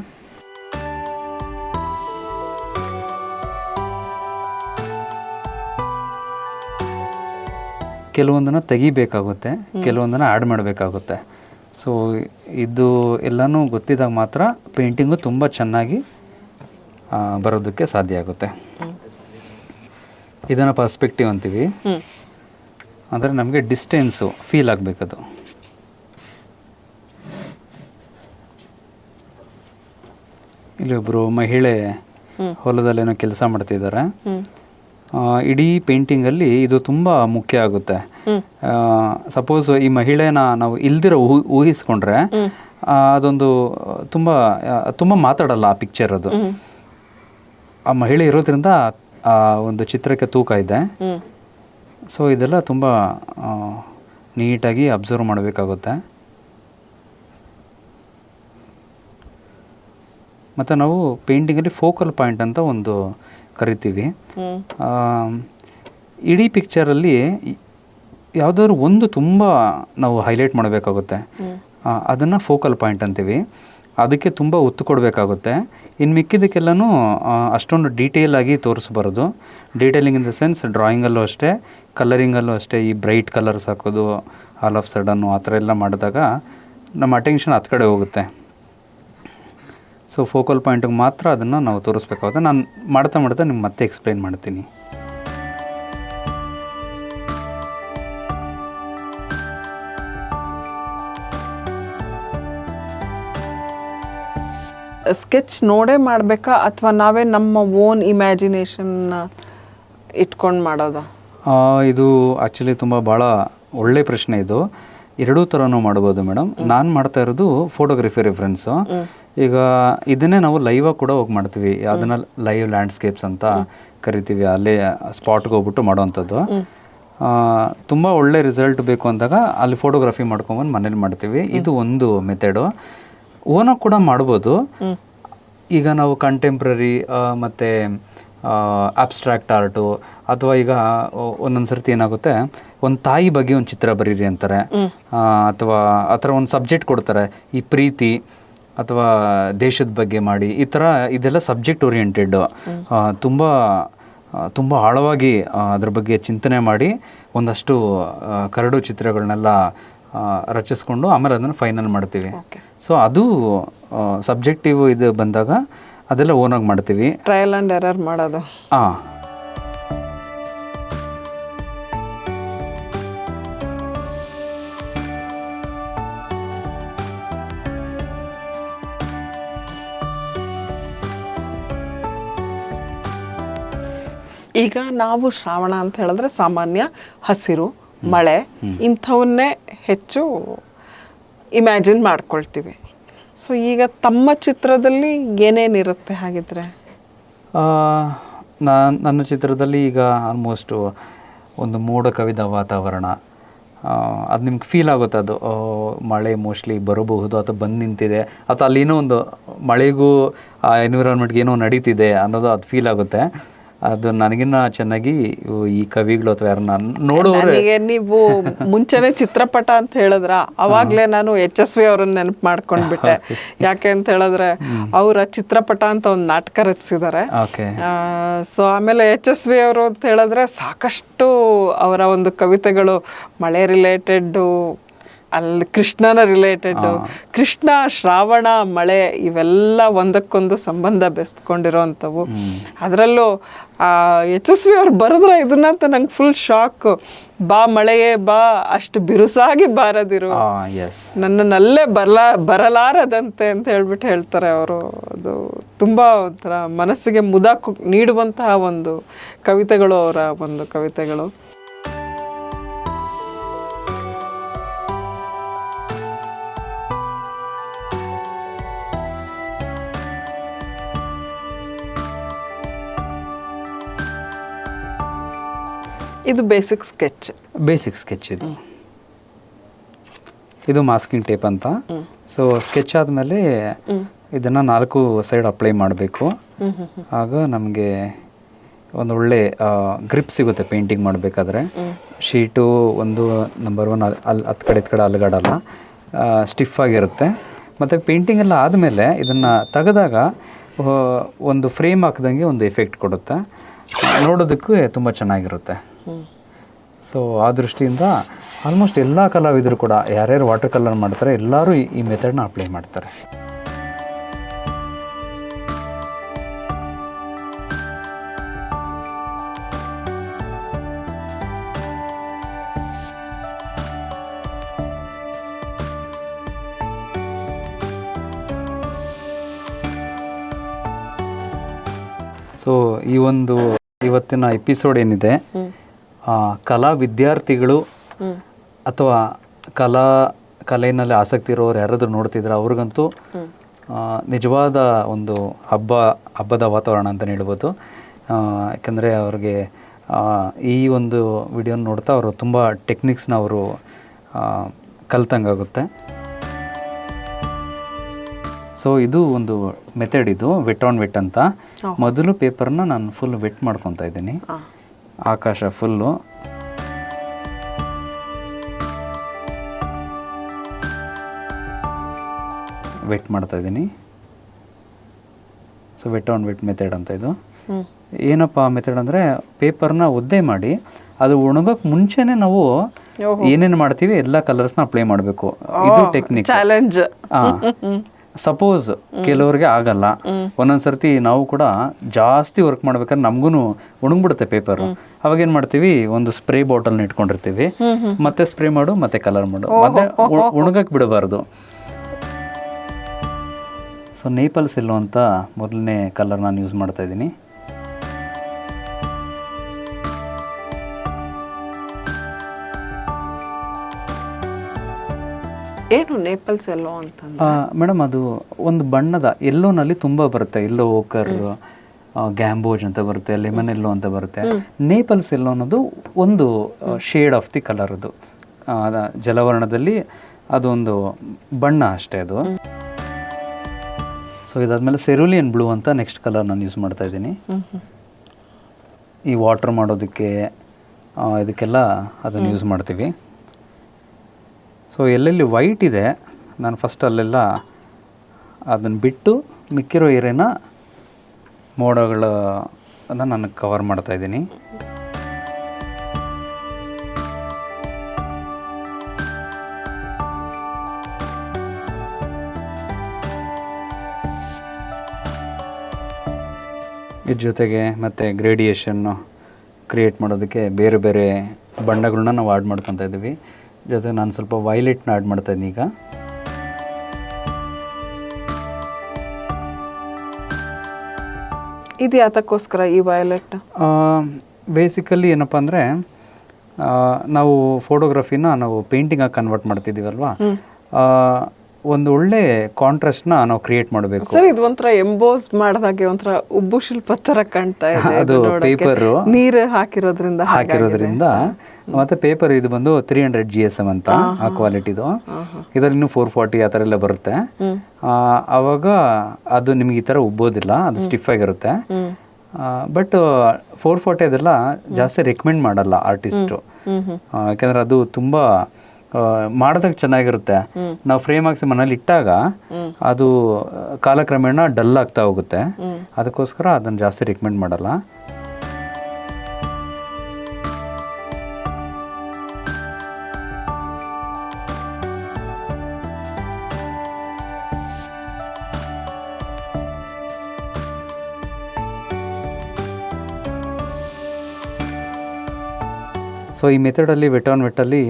ಕೆಲವೊಂದನ್ನು ತೆಗಿಬೇಕಾಗುತ್ತೆ, ಕೆಲವೊಂದನ್ನು ಆ್ಯಡ್ ಮಾಡಬೇಕಾಗುತ್ತೆ. ಸೊ ಇದು ಎಲ್ಲನೂ ಗೊತ್ತಿದ್ದಾಗ ಮಾತ್ರ ಪೇಂಟಿಂಗು ತುಂಬ ಚೆನ್ನಾಗಿ ಬರೋದಕ್ಕೆ ಸಾಧ್ಯ ಆಗುತ್ತೆ. ಇದನ್ನು ಪರ್ಸ್ಪೆಕ್ಟಿವ್ ಅಂತೀವಿ. ಅಂದರೆ ನಮಗೆ ಡಿಸ್ಟೆನ್ಸು ಫೀಲ್ ಆಗಬೇಕದು. ಇಲ್ಲಿ ಒಬ್ಬರು ಮಹಿಳೆ ಹೊಲದಲ್ಲೇನೋ ಕೆಲಸ ಮಾಡ್ತಿದ್ದಾರೆ. ಇಡೀ ಪೇಂಟಿಂಗಲ್ಲಿ ಇದು ತುಂಬ ಮುಖ್ಯ ಆಗುತ್ತೆ. ಸಪೋಸ್ ಈ ಮಹಿಳೆನ ನಾವು ಇಲ್ದಿರೋ ಊಹಿಸ್ಕೊಂಡ್ರೆ ಅದೊಂದು ತುಂಬ ಮಾತಾಡಲ್ಲ ಆ ಪಿಕ್ಚರ್. ಅದು ಆ ಮಹಿಳೆ ಇರೋದ್ರಿಂದ ಆ ಒಂದು ಚಿತ್ರಕ್ಕೆ ತೂಕ ಇದೆ. ಸೊ ಇದೆಲ್ಲ ತುಂಬ ನೀಟಾಗಿ ಅಬ್ಸರ್ವ್ ಮಾಡಬೇಕಾಗುತ್ತೆ. ಮತ್ತು ನಾವು ಪೇಂಟಿಂಗಲ್ಲಿ ಫೋಕಲ್ ಪಾಯಿಂಟ್ ಅಂತ ಒಂದು ಕರಿತೀವಿ. ಇಡೀ ಪಿಕ್ಚರಲ್ಲಿ ಯಾವುದಾದ್ರು ಒಂದು ತುಂಬ ನಾವು ಹೈಲೈಟ್ ಮಾಡಬೇಕಾಗುತ್ತೆ, ಅದನ್ನು ಫೋಕಲ್ ಪಾಯಿಂಟ್ ಅಂತೀವಿ. ಅದಕ್ಕೆ ತುಂಬ ಒತ್ತು ಕೊಡಬೇಕಾಗುತ್ತೆ. ಇನ್ನು ಮಿಕ್ಕಿದ್ದಕ್ಕೆಲ್ಲನೂ ಅಷ್ಟೊಂದು ಡೀಟೇಲ್ ಆಗಿ ತೋರಿಸ್ಬಾರ್ದು. ಡೀಟೇಲಿಂಗ್ ಇನ್ ದ ಸೆನ್ಸ್ ಡ್ರಾಯಿಂಗಲ್ಲೂ ಅಷ್ಟೇ, ಕಲರಿಂಗಲ್ಲೂ ಅಷ್ಟೇ. ಈ ಬ್ರೈಟ್ ಕಲರ್ಸ್ ಹಾಕೋದು ಆಲ್ ಆಫ್ ಸಡನ್ನು ಆ ಥರ ಎಲ್ಲ ಮಾಡಿದಾಗ ನಮ್ಮ ಅಟೆನ್ಷನ್ ಹತ್ತು ಕಡೆ ಹೋಗುತ್ತೆ. ಸೊ ಫೋಕಲ್ ಪಾಯಿಂಟಿಗೆ ಮಾತ್ರ ಅದನ್ನು ನಾವು ತೋರಿಸ್ಬೇಕಾಗುತ್ತೆ. ನಾನು ಮಾಡ್ತಾ ನಿಮ್ಗೆ ಮತ್ತೆ ಎಕ್ಸ್ಪ್ಲೈನ್ ಮಾಡ್ತೀನಿ. ಸ್ಕೆಚ್ ನೋಡೇ ಮಾಡಬೇಕಾ ಅಥವಾ ನಾವೇ ನಮ್ಮ ಓನ್ ಇಮ್ಯಾಜಿನೇಷನ್ ಇಟ್ಕೊಂಡು ಮಾಡೋದಾ? ಇದು ಆ್ಯಕ್ಚುಲಿ ಭಾಳ ಒಳ್ಳೆ ಪ್ರಶ್ನೆ. ಇದು ಎರಡೂ ಥರನೂ ಮಾಡ್ಬೋದು ಮೇಡಮ್. ನಾನು ಮಾಡ್ತಾ ಇರೋದು ಫೋಟೋಗ್ರಫಿ ರೆಫರೆನ್ಸು. ಈಗ ಇದನ್ನೇ ನಾವು ಲೈವಾಗಿ ಕೂಡ ಹೋಗಿ ಮಾಡ್ತೀವಿ. ಅದನ್ನು ಲೈವ್ ಲ್ಯಾಂಡ್ಸ್ಕೇಪ್ಸ್ ಅಂತ ಕರಿತೀವಿ. ಅಲ್ಲೇ ಸ್ಪಾಟ್ಗೆ ಹೋಗ್ಬಿಟ್ಟು ಮಾಡೋವಂಥದ್ದು. ತುಂಬ ಒಳ್ಳೆ ರಿಸಲ್ಟ್ ಬೇಕು ಅಂದಾಗ ಅಲ್ಲಿ ಫೋಟೋಗ್ರಫಿ ಮಾಡ್ಕೊಂಬಂದು ಮನೇಲಿ ಮಾಡ್ತೀವಿ. ಇದು ಒಂದು ಮೆಥಡು. ಓನಾಗಿ ಕೂಡ ಮಾಡ್ಬೋದು. ಈಗ ನಾವು ಕಂಟೆಂಪ್ರರಿ ಮತ್ತು ಅಬ್ಸ್ಟ್ರಾಕ್ಟ್ ಆರ್ಟು, ಅಥವಾ ಈಗ ಒಂದೊಂದು ಸರ್ತಿ ಏನಾಗುತ್ತೆ, ಒಂದು ತಾಯಿ ಬಗ್ಗೆ ಒಂದು ಚಿತ್ರ ಬರೀರಿ ಅಂತಾರೆ, ಅಥವಾ ಆ ಥರ ಒಂದು ಸಬ್ಜೆಕ್ಟ್ ಕೊಡ್ತಾರೆ. ಈ ಪ್ರೀತಿ ಅಥವಾ ದೇಶದ ಬಗ್ಗೆ ಮಾಡಿ, ಈ ಥರ ಇದೆಲ್ಲ ಸಬ್ಜೆಕ್ಟ್ ಓರಿಯೆಂಟೆಡ್. ತುಂಬ ಆಳವಾಗಿ ಅದ್ರ ಬಗ್ಗೆ ಚಿಂತನೆ ಮಾಡಿ ಒಂದಷ್ಟು ಕರಡು ಚಿತ್ರಗಳನ್ನೆಲ್ಲ ರಚಿಸ್ಕೊಂಡು ಆಮೇಲೆ ಅದನ್ನು ಫೈನಲ್ ಮಾಡ್ತೀವಿ. ಸೊ ಅದು ಸಬ್ಜೆಕ್ಟಿವ್ ಇದು ಬಂದಾಗ ಅದೆಲ್ಲ ಓನಾಗಿ ಮಾಡ್ತೀವಿ. ಟ್ರಯಲ್ ಆ್ಯಂಡ್ ಎರರ್ ಮಾಡೋದು. ಈಗ ನಾವು ಶ್ರಾವಣ ಅಂತ ಹೇಳಿದ್ರೆ ಸಾಮಾನ್ಯ ಹಸಿರು, ಮಳೆ ಇಂಥವನ್ನೇ ಹೆಚ್ಚು ಇಮ್ಯಾಜಿನ್ ಮಾಡ್ಕೊಳ್ತೀವಿ. ಸೊ ಈಗ ತಮ್ಮ ಚಿತ್ರದಲ್ಲಿ ಏನೇನಿರುತ್ತೆ ಹಾಗಿದ್ರೆ? ನನ್ನ ಚಿತ್ರದಲ್ಲಿ ಈಗ ಆಲ್ಮೋಸ್ಟ್ ಒಂದು ಮೋಡ ಕವಿದ ವಾತಾವರಣ, ಅದು ನಿಮ್ಗೆ ಫೀಲ್ ಆಗುತ್ತೆ. ಅದು ಮಳೆ ಮೋಸ್ಟ್ಲಿ ಬರಬಹುದು ಅಥವಾ ಬಂದು ನಿಂತಿದೆ, ಅಥವಾ ಅಲ್ಲೇನೋ ಒಂದು ಮಳೆಗೂ ಆ ಎನ್ವಿರಾನ್ಮೆಂಟ್ಗೆ ಏನೋ ನಡೀತಿದೆ ಅನ್ನೋದು ಅದು ಫೀಲ್ ಆಗುತ್ತೆ. ಅದು ನನಗಿನ್ನ ಚೆನ್ನಾಗಿ ಈ ಕವಿಗಳು ಅಥವಾ ಯಾರನ್ನ ನೋಡೋರು. ನನಗೆ ನೀವು ಮುಂಚೆನೆ ಚಿತ್ರಪಟ ಅಂತ ಹೇಳಿದ್ರ ಅವಾಗ್ಲೇ ನಾನು HSV ಅವ್ರನ್ನ ನೆನಪು ಮಾಡ್ಕೊಂಡ್ಬಿಟ್ಟೆ. ಯಾಕೆ ಅಂತ ಹೇಳಿದ್ರೆ ಅವರ ಚಿತ್ರಪಟ ಅಂತ ಒಂದು ನಾಟಕ ರಚಿಸಿದ್ದಾರೆ. ಸೊ ಆಮೇಲೆ HSV ಅವರು ಅಂತ ಹೇಳಿದ್ರೆ ಸಾಕಷ್ಟು ಅವರ ಒಂದು ಕವಿತೆಗಳು ಮಳೆ ರಿಲೇಟೆಡ್, ಅಲ್ಲಿ ಕೃಷ್ಣನ ರಿಲೇಟೆಡ್, ಕೃಷ್ಣ, ಶ್ರಾವಣ, ಮಳೆ ಇವೆಲ್ಲ ಒಂದಕ್ಕೊಂದು ಸಂಬಂಧ ಬೆಸ್ಕೊಂಡಿರೋವಂಥವು. ಅದರಲ್ಲೂ HSV ಅವ್ರು ಬರೆದ್ರೆ ಇದನ್ನಂತ ನಂಗೆ ಫುಲ್ ಶಾಕ್. ಬಾ ಮಳೆಯೇ ಬಾ, ಅಷ್ಟು ಬಿರುಸಾಗಿ ಬಾರದಿರು, ನನ್ನನ್ನಲ್ಲೇ ಬರಲಾರದಂತೆ ಅಂತ ಹೇಳ್ಬಿಟ್ಟು ಹೇಳ್ತಾರೆ ಅವರು. ಅದು ತುಂಬ ಒಂಥರ ಮನಸ್ಸಿಗೆ ಮುದ ನೀಡುವಂತಹ ಒಂದು ಕವಿತೆಗಳು ಅವರ ಒಂದು ಕವಿತೆಗಳು. ಇದು ಬೇಸಿಕ್ ಸ್ಕೆಚ್. ಇದು ಮಾಸ್ಕಿಂಗ್ ಟೇಪ್ ಅಂತ. ಸೊ ಸ್ಕೆಚ್ ಆದಮೇಲೆ ಇದನ್ನು 4 ಸೈಡ್ ಅಪ್ಲೈ ಮಾಡಬೇಕು. ಆಗ ನಮಗೆ ಒಂದು ಒಳ್ಳೆ ಗ್ರಿಪ್ ಸಿಗುತ್ತೆ ಪೇಂಟಿಂಗ್ ಮಾಡಬೇಕಾದ್ರೆ. ಶೀಟು ಒಂದು ನಂಬರ್ 1 ಅಲ್ಲಿ ಹತ್ತು ಕಡೆ ಅಲುಗಾಡಲ್ಲ, ಸ್ಟಿಫ್ ಆಗಿರುತ್ತೆ. ಮತ್ತು ಪೇಂಟಿಂಗ್ ಎಲ್ಲ ಆದಮೇಲೆ ಇದನ್ನು ತೆಗೆದಾಗ ಒಂದು ಫ್ರೇಮ್ ಹಾಕ್ದಂಗೆ ಒಂದು ಎಫೆಕ್ಟ್ ಕೊಡುತ್ತೆ, ನೋಡೋದಕ್ಕೆ ತುಂಬ ಚೆನ್ನಾಗಿರುತ್ತೆ. ಸೊ ಆ ದೃಷ್ಟಿಯಿಂದ ಆಲ್ಮೋಸ್ಟ್ ಎಲ್ಲ ಕಲಾವಿದರು ಕೂಡ ಯಾರ್ಯಾರು ವಾಟರ್ ಕಲರ್ ಮಾಡ್ತಾರೆ ಎಲ್ಲರೂ ಈ ಮೆಥಡ್ನ ಅಪ್ಲೈ ಮಾಡ್ತಾರೆ. ಸೊ ಈ ಒಂದು ಇವತ್ತಿನ ಎಪಿಸೋಡ್ ಏನಿದೆ, ಕಲಾ ವಿದ್ಯಾರ್ಥಿಗಳು ಅಥವಾ ಕಲೆಯಲ್ಲಿ ಆಸಕ್ತಿ ಇರೋರು ಯಾರಾದರೂ ನೋಡ್ತಿದ್ರೆ ಅವ್ರಿಗಂತೂ ನಿಜವಾದ ಒಂದು ಹಬ್ಬದ ವಾತಾವರಣ ಅಂತಲೇ ಹೇಳ್ಬೋದು. ಯಾಕಂದರೆ ಅವ್ರಿಗೆ ಈ ಒಂದು ವಿಡಿಯೋನ ನೋಡ್ತಾ ಅವರು ತುಂಬ ಟೆಕ್ನಿಕ್ಸ್ನ ಅವರು ಕಲ್ತಂಗಾಗುತ್ತೆ. ಸೊ ಇದು ಒಂದು ಮೆಥಡ್, ಇದು ವೆಟ್ ಆನ್ ವೆಟ್ ಅಂತ. ಮೊದಲು ಪೇಪರ್ನ ನಾನು ಫುಲ್ ವೆಟ್ ಮಾಡ್ಕೊತಾ ಇದ್ದೀನಿ, ಆಕಾಶ ಫುಲ್ಲು. ವೆಟ್ ಮಾಡ್ತಾ ಇದ್ದೀನಿ. So wet on wet method ಅಂತ ಇದು. ಏನಪ್ಪ ಮೆಥಡ್ ಅಂದರೆ ಪೇಪರ್ನ ಒದ್ದೆ ಮಾಡಿ ಅದು ಒಣಗೋಕ್ ಮುಂಚೆನೆ ನಾವು ಏನೇನು ಮಾಡ್ತೀವಿ ಎಲ್ಲ ಕಲರ್ಸ್ನ ಅಪ್ಲೈ ಮಾಡಬೇಕು. ಇದು ಟೆಕ್ನಿಕ್. ಚಾಲೆಂಜ್. ಸಪೋಸ್ ಕೆಲವ್ರಿಗೆ ಆಗಲ್ಲ, ಒಂದೊಂದ್ಸರ್ತಿ ನಾವು ಕೂಡ ಜಾಸ್ತಿ ವರ್ಕ್ ಮಾಡ್ಬೇಕಾದ್ರೆ ನಮ್ಗೂ ಒಣಗ್ಬಿಡುತ್ತೆ ಪೇಪರ್. ಅವಾಗ ಏನ್ ಮಾಡ್ತೀವಿ, ಒಂದು ಸ್ಪ್ರೇ ಬಾಟಲ್ನ ಇಟ್ಕೊಂಡಿರ್ತೀವಿ, ಮತ್ತೆ ಸ್ಪ್ರೇ ಮಾಡು ಮತ್ತೆ ಕಲರ್ ಮಾಡು, ಮತ್ತೆ ಒಣಗಕ್ ಬಿಡಬಾರ್ದು. ಸೊ ನೇಪಲ್ಸ್ ಎಲ್ಲೋ ಅಂತ ಮೊದಲನೇ ಕಲರ್ ನಾನು ಯೂಸ್ ಮಾಡ್ತಾ ಇದ್ದೀನಿ. ಏನು ನೇಪಲ್ಸ್ ಎಲ್ಲೋ ಅಂತ? ಮೇಡಮ್ ಅದು ಒಂದು ಬಣ್ಣದ ಎಲ್ಲೋನಲ್ಲಿ ತುಂಬಾ ಬರುತ್ತೆ. ಎಲ್ಲೋ ಓಕರ್, ಗ್ಯಾಂಬೋಜ್ ಅಂತ ಬರುತ್ತೆ, ಲೆಮನ್ ಎಲ್ಲೋ ಅಂತ ಬರುತ್ತೆ. ನೇಪಲ್ಸ್ ಎಲ್ಲೋ ಅನ್ನೋದು ಒಂದು ಶೇಡ್ ಆಫ್ ದಿ ಕಲರ್. ಅದು ಜಲವರ್ಣದಲ್ಲಿ ಅದೊಂದು ಬಣ್ಣ ಅಷ್ಟೇ ಅದು. ಸೊ ಇದಾದ್ಮೇಲೆ ಸೆರುಲಿಯನ್ ಬ್ಲೂ ಅಂತ ನೆಕ್ಸ್ಟ್ ಕಲರ್ ನಾನು ಯೂಸ್ ಮಾಡ್ತಾ ಇದ್ದೀನಿ. ಈ ವಾಟರ್ ಮಾಡೋದಕ್ಕೆ ಇದಕ್ಕೆಲ್ಲ ಅದನ್ನು ಯೂಸ್ ಮಾಡ್ತೀವಿ. ಸೊ ಎಲ್ಲೆಲ್ಲಿ ವೈಟ್ ಇದೆ ನಾನು ಫಸ್ಟ್ ಅಲ್ಲೆಲ್ಲ ಅದನ್ನು ಬಿಟ್ಟು ಮಿಕ್ಕಿರೋ ಏರಿಯಾನ ಮೋಡಗಳನ್ನು ನಾನು ಕವರ್ ಮಾಡ್ತಾ ಇದ್ದೀನಿ. ಇದ್ರ ಜೊತೆಗೆ ಮತ್ತು ಗ್ರೇಡಿಯೇಷನ್ನು ಕ್ರಿಯೇಟ್ ಮಾಡೋದಕ್ಕೆ ಬೇರೆ ಬೇರೆ ಬಣ್ಣಗಳನ್ನ ನಾವು ಆ್ಯಡ್ ಮಾಡ್ಕೊತಾ ಇದ್ದೀವಿ. ಜೊತೆ ನಾನು ಸ್ವಲ್ಪ ವೈಲೆಟ್ನ ಆ್ಯಡ್ ಮಾಡ್ತಾ ಇದ್ದೀನಿ ಈಗ. ಇದು ಯಾತಕ್ಕೋಸ್ಕರ ಈ ವೈಲೆಟ್? ಬೇಸಿಕಲಿ ಏನಪ್ಪ ಅಂದರೆ ನಾವು ಫೋಟೋಗ್ರಫಿನ ನಾವು ಪೇಂಟಿಂಗಾಗಿ ಕನ್ವರ್ಟ್ ಮಾಡ್ತಿದ್ದೀವಲ್ವಾ, ಒಂದು ಒಳ್ಳೆ ಕಾಂಟ್ರಾಸ್ಟ್ನ ನಾವು ಕ್ರಿಯೇಟ್ ಮಾಡಬೇಕು. ಸರ್ ಇದು ಒಂಥರ ಎಂಬೋಸ್ ಮಾಡಿದಾಗೆ ಒಂಥರ ಉಬ್ಬು ಶಿಲ್ಪ ತರ ಕಾಣ್ತಾ ಇದೆ. ಅದು ಪೇಪರ್ ನೀರು ಹಾಕಿರೋದ್ರಿಂದ ಮತ್ತೆ ಪೇಪರ್ ಇದು ಬಂದು 300 GSM ಅಂತ ಆ ಕ್ವಾಲಿಟಿದು. ಇದರಲ್ಲಿ ಇನ್ನೂ 440 ಆ ಥರ ಎಲ್ಲ ಬರುತ್ತೆ. ಅವಾಗ ಅದು ನಿಮ್ಗೆ ಈ ಥರ ಉಬ್ಬೋದಿಲ್ಲ, ಅದು ಸ್ಟಿಫ್ ಆಗಿರುತ್ತೆ. ಬಟ್ 440 ಅದೆಲ್ಲ ಜಾಸ್ತಿ ರೆಕಮೆಂಡ್ ಮಾಡಲ್ಲ ಆರ್ಟಿಸ್ಟು, ಯಾಕಂದ್ರೆ ಅದು ತುಂಬಾ ಮಾಡಿದಾಗ ಚೆನ್ನಾಗಿರುತ್ತೆ. ನಾವು ಫ್ರೇಮ್ ಹಾಕ್ಸಿ ಮನೇಲಿ ಇಟ್ಟಾಗ ಅದು ಕಾಲಕ್ರಮೇಣ ಡಲ್ ಆಗ್ತಾ ಹೋಗುತ್ತೆ. ಅದಕ್ಕೋಸ್ಕರ ಅದನ್ನು ಜಾಸ್ತಿ ರೆಕಮೆಂಡ್ ಮಾಡಲ್ಲ. ಸೊ ಈ ಮೆಥಡಲ್ಲಿ ವೆಟ್ ಆನ್ ವೆಟ್ಟಲ್ಲಿ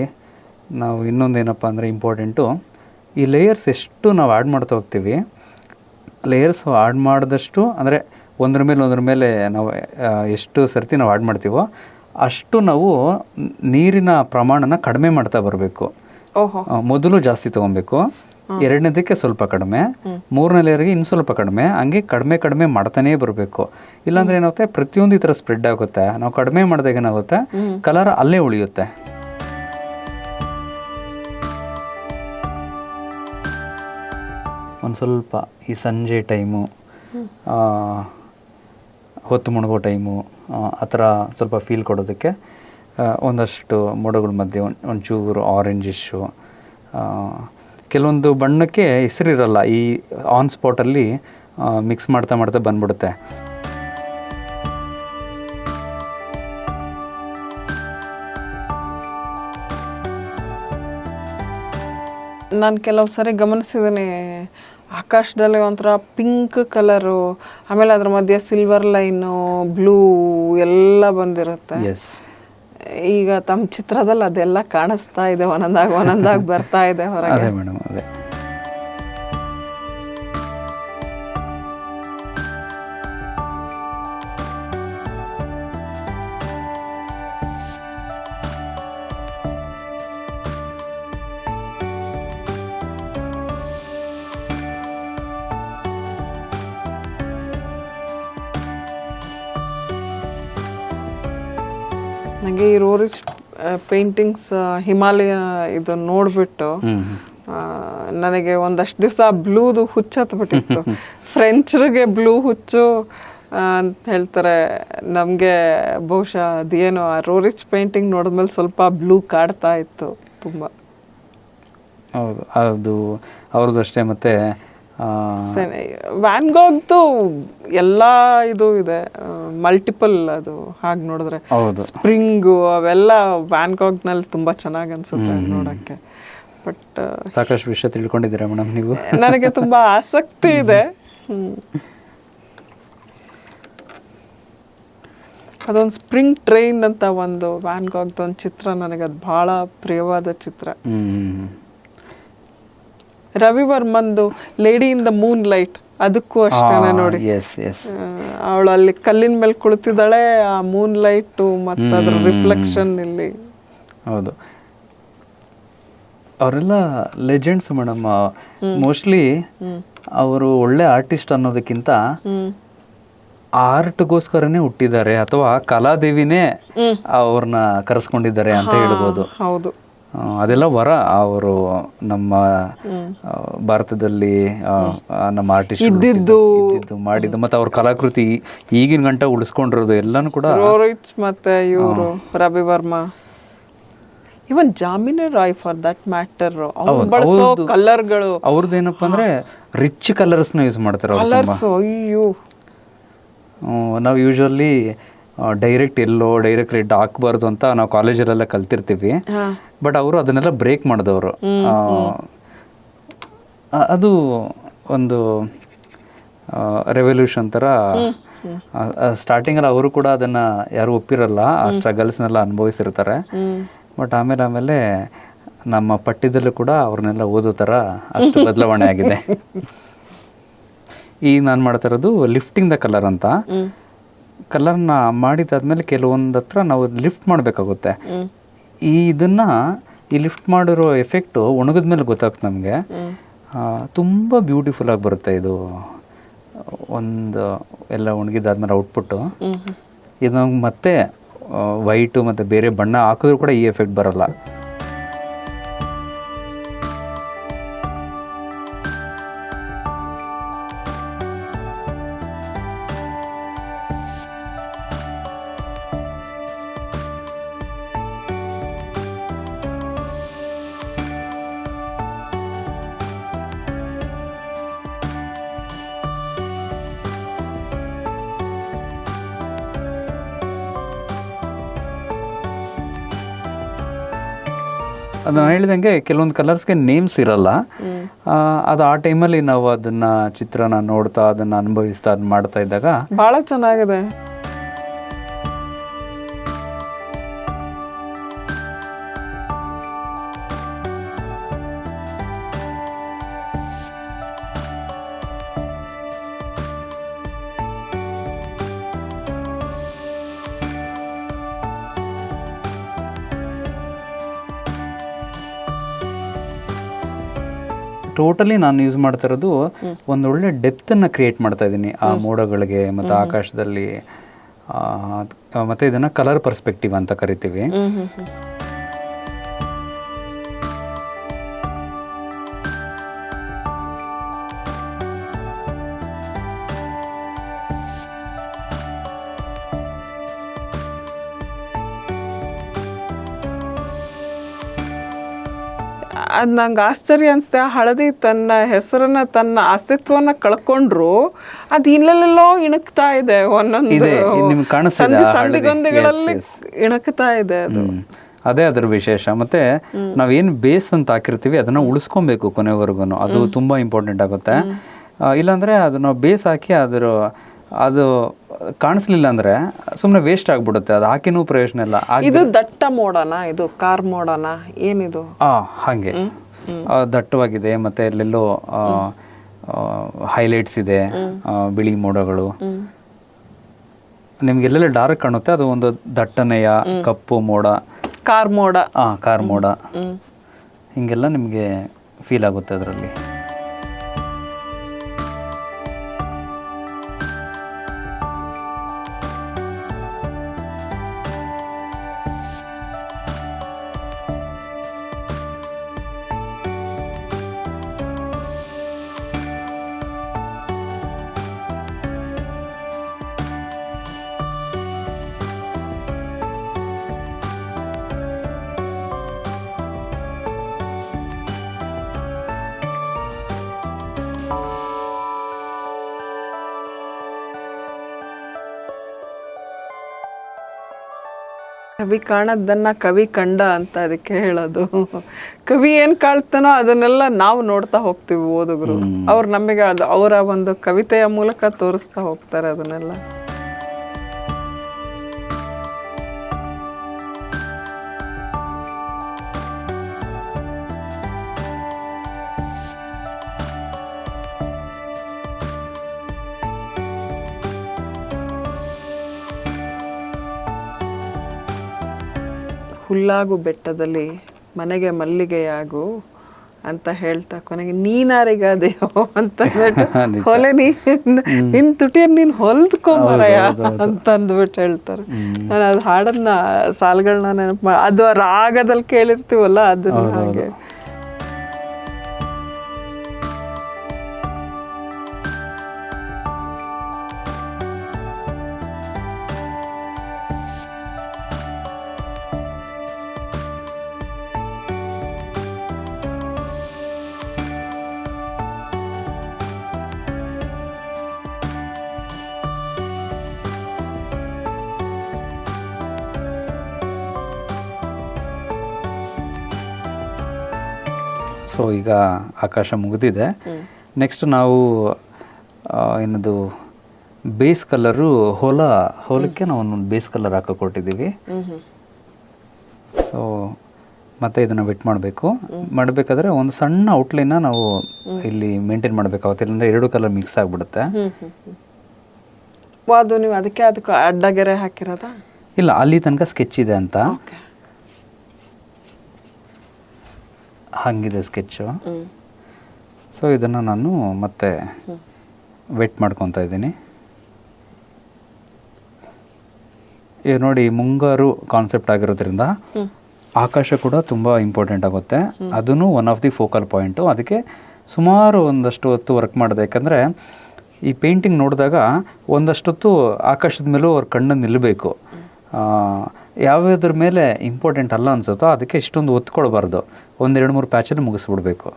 ನಾವು ಇನ್ನೊಂದೇನಪ್ಪ ಅಂದರೆ ಇಂಪಾರ್ಟೆಂಟು, ಈ ಲೇಯರ್ಸ್ ಎಷ್ಟು ನಾವು ಆ್ಯಡ್ ಮಾಡ್ತಾ ಹೋಗ್ತೀವಿ, ಲೇಯರ್ಸ್ ಆ್ಯಡ್ ಮಾಡಿದಷ್ಟು ಅಂದರೆ ಒಂದ್ರ ಮೇಲೆ ನಾವು ಎಷ್ಟು ಸರ್ತಿ ನಾವು ಆ್ಯಡ್ ಮಾಡ್ತೀವೋ ಅಷ್ಟು ನಾವು ನೀರಿನ ಪ್ರಮಾಣನ ಕಡಿಮೆ ಮಾಡ್ತಾ ಬರಬೇಕು. ಮೊದಲು ಜಾಸ್ತಿ ತೊಗೊಬೇಕು, ಎರಡನೇದಕ್ಕೆ ಸ್ವಲ್ಪ ಕಡಿಮೆ, ಮೂರನೇ ಲೇಯರ್ಗೆ ಇನ್ನು ಸ್ವಲ್ಪ ಕಡಿಮೆ, ಹಂಗೆ ಕಡಿಮೆ ಮಾಡ್ತಾನೇ ಬರಬೇಕು. ಇಲ್ಲಾಂದ್ರೆ ಏನಾಗುತ್ತೆ, ಪ್ರತಿಯೊಂದು ಈ ಥರ ಸ್ಪ್ರೆಡ್ ಆಗುತ್ತೆ. ನಾವು ಕಡಿಮೆ ಮಾಡಿದಾಗ ಏನಾಗುತ್ತೆ, ಕಲರ್ ಅಲ್ಲೇ ಉಳಿಯುತ್ತೆ. ಒಂದು ಸ್ವಲ್ಪ ಈ ಸಂಜೆ ಟೈಮು, ಹೊತ್ತು ಮುಳುಗೋ ಟೈಮು, ಆ ಥರ ಸ್ವಲ್ಪ ಫೀಲ್ ಕೊಡೋದಕ್ಕೆ ಒಂದಷ್ಟು ಮೋಡಗಳ ಮಧ್ಯೆ ಒಂಚೂರು ಆರೆಂಜಿಶು, ಕೆಲವೊಂದು ಬಣ್ಣಕ್ಕೆ ಹೆಸರಿರಲ್ಲ, ಈ ಆನ್ ಸ್ಪಾಟಲ್ಲಿ ಮಿಕ್ಸ್ ಮಾಡ್ತಾ ಬಂದ್ಬಿಡುತ್ತೆ. ನಾನು ಕೆಲವು ಸರಿ ಗಮನಿಸಿದ್ದೀನಿ, ಆಕಾಶದಲ್ಲಿ ಒಂಥರ ಪಿಂಕ್ ಕಲರು, ಆಮೇಲೆ ಅದ್ರ ಮಧ್ಯೆ ಸಿಲ್ವರ್ ಲೈನು, ಬ್ಲೂ ಎಲ್ಲ ಬಂದಿರುತ್ತೆ. ಈಗ ತಮ್ಮ ಚಿತ್ರದಲ್ಲಿ ಅದೆಲ್ಲ ಕಾಣಿಸ್ತಾ ಇದೆ, ಒಂದೊಂದಾಗಿ ಬರ್ತಾ ಇದೆ ಹೊರಗೆ. ಅದೇ ಮೇಡಮ್, ಅದೇ. ನನಗೆ ಈ ರೋರಿಚ್ ಪೇಂಟಿಂಗ್ಸ್ ಹಿಮಾಲಯ ಇದು ನೋಡ್ಬಿಟ್ಟು ನನಗೆ ಒಂದಷ್ಟು ದಿವಸ ಬ್ಲೂದು ಹುಚ್ಚು ಹತ್ಬಿಟ್ಟಿತ್ತು. ಫ್ರೆಂಚ್ರಿಗೆ ಬ್ಲೂ ಹುಚ್ಚು ಅಂತ ಹೇಳ್ತಾರೆ, ನಮಗೆ ಬಹುಶಃ ಅದೇನು ಆ ರೋರಿಚ್ ಪೇಂಟಿಂಗ್ ನೋಡಿದ್ಮೇಲೆ ಸ್ವಲ್ಪ ಬ್ಲೂ ಕಾಡ್ತಾ ಇತ್ತು ತುಂಬ. ಹೌದು, ಅದು ಅವ್ರದ್ದು ಅಷ್ಟೇ. ಮತ್ತೆ ವ್ಯಾನ್ ಗಾಗ್ದು ಎಲ್ಲ ಇದು ಇದೆ, ಮಲ್ಟಿಪಲ್. ಅದು ಹಾಗೆ ನೋಡಿದ್ರೆ ಸ್ಪ್ರಿಂಗು ಅವೆಲ್ಲ ವ್ಯಾನ್ ಗಾಗ್ನಲ್ಲಿ ತುಂಬಾ ಚೆನ್ನಾಗಿ ಅನ್ಸುತ್ತೆ ನೋಡಕ್ಕೆ. ಬಟ್ ಸಾಕಷ್ಟು ವಿಷಯ ತಿಳ್ಕೊಂಡಿದ್ದೀರಾ ಮೇಡಮ್ ನೀವು. ನನಗೆ ತುಂಬಾ ಆಸಕ್ತಿ ಇದೆ. ಅದೊಂದು ಸ್ಪ್ರಿಂಗ್ ಟ್ರೈನ್ ಅಂತ ಒಂದು ವ್ಯಾನ್ ಗಾಗ್ದು ಒಂದು ಚಿತ್ರ, ನನಗೆ ಅದು ಬಹಳ ಪ್ರಿಯವಾದ ಚಿತ್ರ. ರವಿವರ್ಮಂದು lady in the moonlight, ಅದಕ್ಕೂ ಅಷ್ಟೇನೆ ನೋಡಿ, ಅವಳು ಅಲ್ಲಿ ಕಲ್ಲಿನ ಮೇಲೆ ಕುಳಿತಿದ್ದಾಳೆ, ಆ ಮೂನ್ ಲೈಟ್ ಮತ್ತು ಅದ್ರ ರಿಫ್ಲೆಕ್ಷನ್ ಇಲ್ಲಿ. ಹೌದು, ಅವರೆಲ್ಲ ಲೆಜೆಂಡ್ಸ್ ಮೇಡಮ್. ಮೋಸ್ಟ್ಲಿ ಅವರು ಒಳ್ಳೆ ಆರ್ಟಿಸ್ಟ್ ಅನ್ನೋದಕ್ಕಿಂತ ಆರ್ಟ್ಗೋಸ್ಕರನೇ ಹುಟ್ಟಿದ್ದಾರೆ, ಅಥವಾ ಕಲಾದೇವಿನೇ ಅವ್ರನ್ನ ಕರೆಸ್ಕೊಂಡಿದ್ದಾರೆ ಅಂತ ಹೇಳ್ಬೋದು. ಹೌದು, ಅದೆಲ್ಲ ವರ. ಅವರು ನಮ್ಮ ಭಾರತದಲ್ಲಿ ನಮ್ಮ ಆರ್ಟಿಸ್ಟ್ ಇದ್ದಿದ್ದು ಮಾಡಿದ್ದು, ಮತ್ತೆ ಅವ್ರ ಕಲಾಕೃತಿ ಈಗಿನ ಗಂಟ ಉಳಿಸ್ಕೊಂಡಿರೋದು ಎಲ್ಲಾನು ಕೂಡ. ರೋರಿಚ್ ಮತ್ತೆ ಇವರು ರವಿ ವರ್ಮಾ, ಇವನ್ ಜಾಮಿನಿ ರಾಯ್ ಫಾರ್ ದಟ್ ಮ್ಯಾಟರ್, ಬಳಸೋ ಕಲರ್ಗಳು ಅವ್ರದ್ದೇನಪ್ಪ ಅಂದ್ರೆ ರಿಚ್ ಕಲರ್ಸ್ ನ ಯೂಸ್ ಮಾಡ್ತಾರೆ. ಅಯ್ಯೋ, ನಾವು ಯೂಶುವಲಿ ಡೈರೆಕ್ಟ್ ಎಲ್ಲೋ ಡೈರೆಕ್ಟ್ ರೆಡ್ ಹಾಕ್ಬಾರ್ದು ಅಂತ ನಾವು ಕಾಲೇಜಲ್ಲೆಲ್ಲ ಕಲ್ತಿರ್ತೀವಿ. ಬಟ್ ಅವರು ಅದನ್ನೆಲ್ಲ ಬ್ರೇಕ್ ಮಾಡಿದವರು. ಅದು ಒಂದು ರೆವಲ್ಯೂಷನ್ ಥರ. ಸ್ಟಾರ್ಟಿಂಗಲ್ಲಿ ಅವರು ಕೂಡ ಅದನ್ನು ಯಾರು ಒಪ್ಪಿರಲ್ಲ, ಆ ಸ್ಟ್ರಗಲ್ಸ್ನೆಲ್ಲ ಅನುಭವಿಸಿರ್ತಾರೆ. ಬಟ್ ಆಮೇಲೆ ನಮ್ಮ ಪಠ್ಯದಲ್ಲೂ ಕೂಡ ಅವ್ರನ್ನೆಲ್ಲ ಓದೋ ಥರ ಅಷ್ಟು ಬದಲಾವಣೆ ಆಗಿದೆ. ಈಗ ನಾನು ಮಾಡ್ತಾ ಇರೋದು ಲಿಫ್ಟಿಂಗ್ ದ ಕಲರ್ ಅಂತ. ಕಲರ್ನ ಮಾಡಿದಾದ್ಮೇಲೆ ಕೆಲವೊಂದು ಹತ್ರ ನಾವು ಲಿಫ್ಟ್ ಮಾಡಬೇಕಾಗುತ್ತೆ. ಇದನ್ನ ಈ ಲಿಫ್ಟ್ ಮಾಡಿರೋ ಎಫೆಕ್ಟು ಒಣಗಿದ ಮೇಲೆ ಗೊತ್ತಾಗ್ತದೆ ನಮಗೆ. ತುಂಬ ಬ್ಯೂಟಿಫುಲ್ ಆಗಿ ಬರುತ್ತೆ ಇದು. ಒಂದು ಎಲ್ಲ ಒಣಗಿದಾದ್ಮೇಲೆ ಔಟ್ಪುಟ್ಟು ಇದು ನಮ್ಗೆ ಮತ್ತೆ ವೈಟು ಮತ್ತು ಬೇರೆ ಬಣ್ಣ ಹಾಕಿದ್ರೂ ಕೂಡ ಈ ಎಫೆಕ್ಟ್ ಬರಲ್ಲ. ಅದು ನಾನು ಹೇಳಿದಂಗೆ ಕೆಲವೊಂದು ಕಲರ್ಸ್ಗೆ ನೇಮ್ಸ್ ಇರಲ್ಲ. ಅದು ಆ ಟೈಮಲ್ಲಿ ನಾವು ಅದನ್ನ ಚಿತ್ರನ ನೋಡ್ತಾ ಅದನ್ನ ಅನುಭವಿಸ್ತಾ ಅದನ್ನ ಮಾಡ್ತಾ ಇದ್ದಾಗ ಬಹಳ ಚೆನ್ನಾಗಿದೆ. ಟೋಟಲಿ ನಾನು ಯೂಸ್ ಮಾಡ್ತಾ ಇರೋದು ಒಂದೊಳ್ಳೆ ಡೆಪ್ತನ್ನು ಕ್ರಿಯೇಟ್ ಮಾಡ್ತಾ ಇದ್ದೀನಿ ಆ ಮೋಡಗಳಿಗೆ ಮತ್ತು ಆಕಾಶದಲ್ಲಿ. ಮತ್ತು ಇದನ್ನು ಕಲರ್ ಪರ್ಸ್ಪೆಕ್ಟಿವ್ ಅಂತ ಕರಿತೀವಿ. ಅದು ನಂಗೆ ಆಶ್ಚರ್ಯ ಅನಿಸ್ತೆ. ಹಳದಿ ತನ್ನ ಹೆಸರನ್ನ ತನ್ನ ಅಸ್ತಿತ್ವನ ಕಳ್ಕೊಂಡ್ರು ಅದು ಇಲ್ಲೆಲ್ಲೋ ಇಣಕ್ತಾ ಇದೆ. ಒಂದೊಂದು ಸಂದಿಗೊಂದಿಗಳಲ್ಲಿ ಇಣಕ್ತಾ ಇದೆ ಅದು. ಅದೇ ಅದ್ರ ವಿಶೇಷ. ಮತ್ತೆ ನಾವೇನು ಬೇಸ್ ಅಂತ ಹಾಕಿರ್ತೀವಿ ಅದನ್ನ ಉಳಿಸ್ಕೊಬೇಕು ಕೊನೆವರೆಗೂ. ಅದು ತುಂಬಾ ಇಂಪಾರ್ಟೆಂಟ್ ಆಗುತ್ತೆ. ಇಲ್ಲಾಂದ್ರೆ ಅದು ನಾವು ಬೇಸ್ ಹಾಕಿ ಅದು ಕಾಣಿಸ್ಲಿಲ್ಲ ಅಂದ್ರೆ ಸುಮ್ಮನೆ ವೇಸ್ಟ್ ಆಗ್ಬಿಡುತ್ತೆ. ಅದು ಹಾಕಿನೂ ಪ್ರಯೋಜನ ಇಲ್ಲ. ಇದು ದಟ್ಟ ಮೋಡನ, ಇದು ಕಾರ್ ಮೋಡನ, ಏನಿದು? ಹಾಗೆ ದಟ್ಟವಾಗಿದೆ. ಮತ್ತೆ ಎಲ್ಲೆಲ್ಲೋ ಹೈಲೈಟ್ಸ್ ಇದೆ, ಬಿಳಿ ಮೋಡಗಳು. ನಿಮ್ಗೆ ಎಲ್ಲೆಲ್ಲ ಡಾರ್ಕ್ ಕಾಣುತ್ತೆ ಅದು ಒಂದು ದಟ್ಟನೆಯ ಕಪ್ಪು ಮೋಡ, ಕಾರ್ ಮೋಡ. ಕಾರ್ ಮೋಡ ಹಿಂಗೆಲ್ಲ ನಿಮ್ಗೆ ಫೀಲ್ ಆಗುತ್ತೆ ಅದರಲ್ಲಿ. ಕವಿ ಕಾಣದ್ದನ್ನ ಕವಿ ಕಂಡ ಅಂತ ಅದಕ್ಕೆ ಹೇಳೋದು. ಕವಿ ಏನ್ ಕಾಳ್ತಾನೋ ಅದನ್ನೆಲ್ಲ ನಾವು ನೋಡ್ತಾ ಹೋಗ್ತೀವಿ ಓದುಗರು. ಅವ್ರು ನಮಗೆ ಅದು ಅವರ ಒಂದು ಕವಿತೆಯ ಮೂಲಕ ತೋರಿಸ್ತಾ ಹೋಗ್ತಾರೆ ಅದನ್ನೆಲ್ಲ. ಹುಲ್ಲಾಗು ಬೆಟ್ಟದಲ್ಲಿ ಮನೆಗೆ ಮಲ್ಲಿಗೆಯಾಗು ಅಂತ ಹೇಳ್ತಾ ಕೊನೆಗೆ ನೀನಾರಿಗಾದೆಯೋ ಅಂತ ಹೊಲೆ ನಿನ್ ತುಟಿಯನ್ನು ನೀನ್ ಹೊಲ್ದ್ಕೊಂಬರಯ ಅಂತ ಅಂದ್ಬಿಟ್ಟು ಹೇಳ್ತಾರೆ. ನಾನು ಅದು ಹಾಡನ್ನ ಸಾಲುಗಳನ್ನ ನೆನಪು ಅದು ರಾಗದಲ್ಲಿ ಕೇಳಿರ್ತೀವಲ್ಲ ಅದನ್ನ ಹಾಗೆ. ಸೊ ಈಗ ಆಕಾಶ ಮುಗಿದಿದೆ. ನೆಕ್ಸ್ಟ್ ನಾವು ಏನದು ಬೇಸ್ ಕಲರು ಹೊಲಕ್ಕೆ ನಾವು ಒಂದು ಬೇಸ್ ಕಲರ್ ಹಾಕಿಕೊಟ್ಟಿದ್ದೀವಿ. ಸೊ ಮತ್ತೆ ಇದನ್ನು ವೆಟ್ ಮಾಡಬೇಕಾದ್ರೆ ಒಂದು ಸಣ್ಣ ಔಟ್ಲೈನ್ನ ನಾವು ಇಲ್ಲಿ ಮೇಂಟೈನ್ ಮಾಡಬೇಕಾಗುತ್ತೆ, ಇಲ್ಲಾಂದ್ರೆ ಎರಡು ಕಲರ್ ಮಿಕ್ಸ್ ಆಗಿಬಿಡುತ್ತೆ. ಅದು ನೀವು ಅದಕ್ಕೆ ಅಡ್ಡಗೆರೆ ಹಾಕಿರೋದಾ? ಇಲ್ಲ, ಅಲ್ಲಿ ತನಕ ಸ್ಕೆಚ್ ಇದೆ ಅಂತ. ಹಂಗಿದೆ ಸ್ಕೆಚ್ಚು. ಸೊ ಇದನ್ನು ನಾನು ಮತ್ತೆ ವೆಟ್ ಮಾಡ್ಕೊತಾ ಇದ್ದೀನಿ. ಈಗ ನೋಡಿ, ಮುಂಗಾರು ಕಾನ್ಸೆಪ್ಟ್ ಆಗಿರೋದ್ರಿಂದ ಆಕಾಶ ಕೂಡ ತುಂಬ ಇಂಪಾರ್ಟೆಂಟ್ ಆಗುತ್ತೆ. ಅದೂ one of the focal point. ಅದಕ್ಕೆ ಸುಮಾರು ಒಂದಷ್ಟು ಹೊತ್ತು ವರ್ಕ್ ಮಾಡಿದೆ. ಯಾಕಂದರೆ ಈ ಪೇಂಟಿಂಗ್ ನೋಡಿದಾಗ ಒಂದಷ್ಟೊತ್ತು ಆಕಾಶದ ಮೇಲೂ ಅವ್ರ ಕಣ್ಣನ್ನು ನಿಲ್ಲಬೇಕು. ಯಾವ್ಯಾವ್ದ್ರ ಮೇಲೆ ಇಂಪಾರ್ಟೆಂಟ್ ಅಲ್ಲ ಅನಿಸುತ್ತೋ ಅದಕ್ಕೆ ಇಷ್ಟೊಂದು ಒತ್ತು ಕೊಡಬಾರ್ದು. 1-2-3 ಪ್ಯಾಚಲ್ಲಿ ಮುಗಿಸ್ಬಿಡ್ಬೇಕು.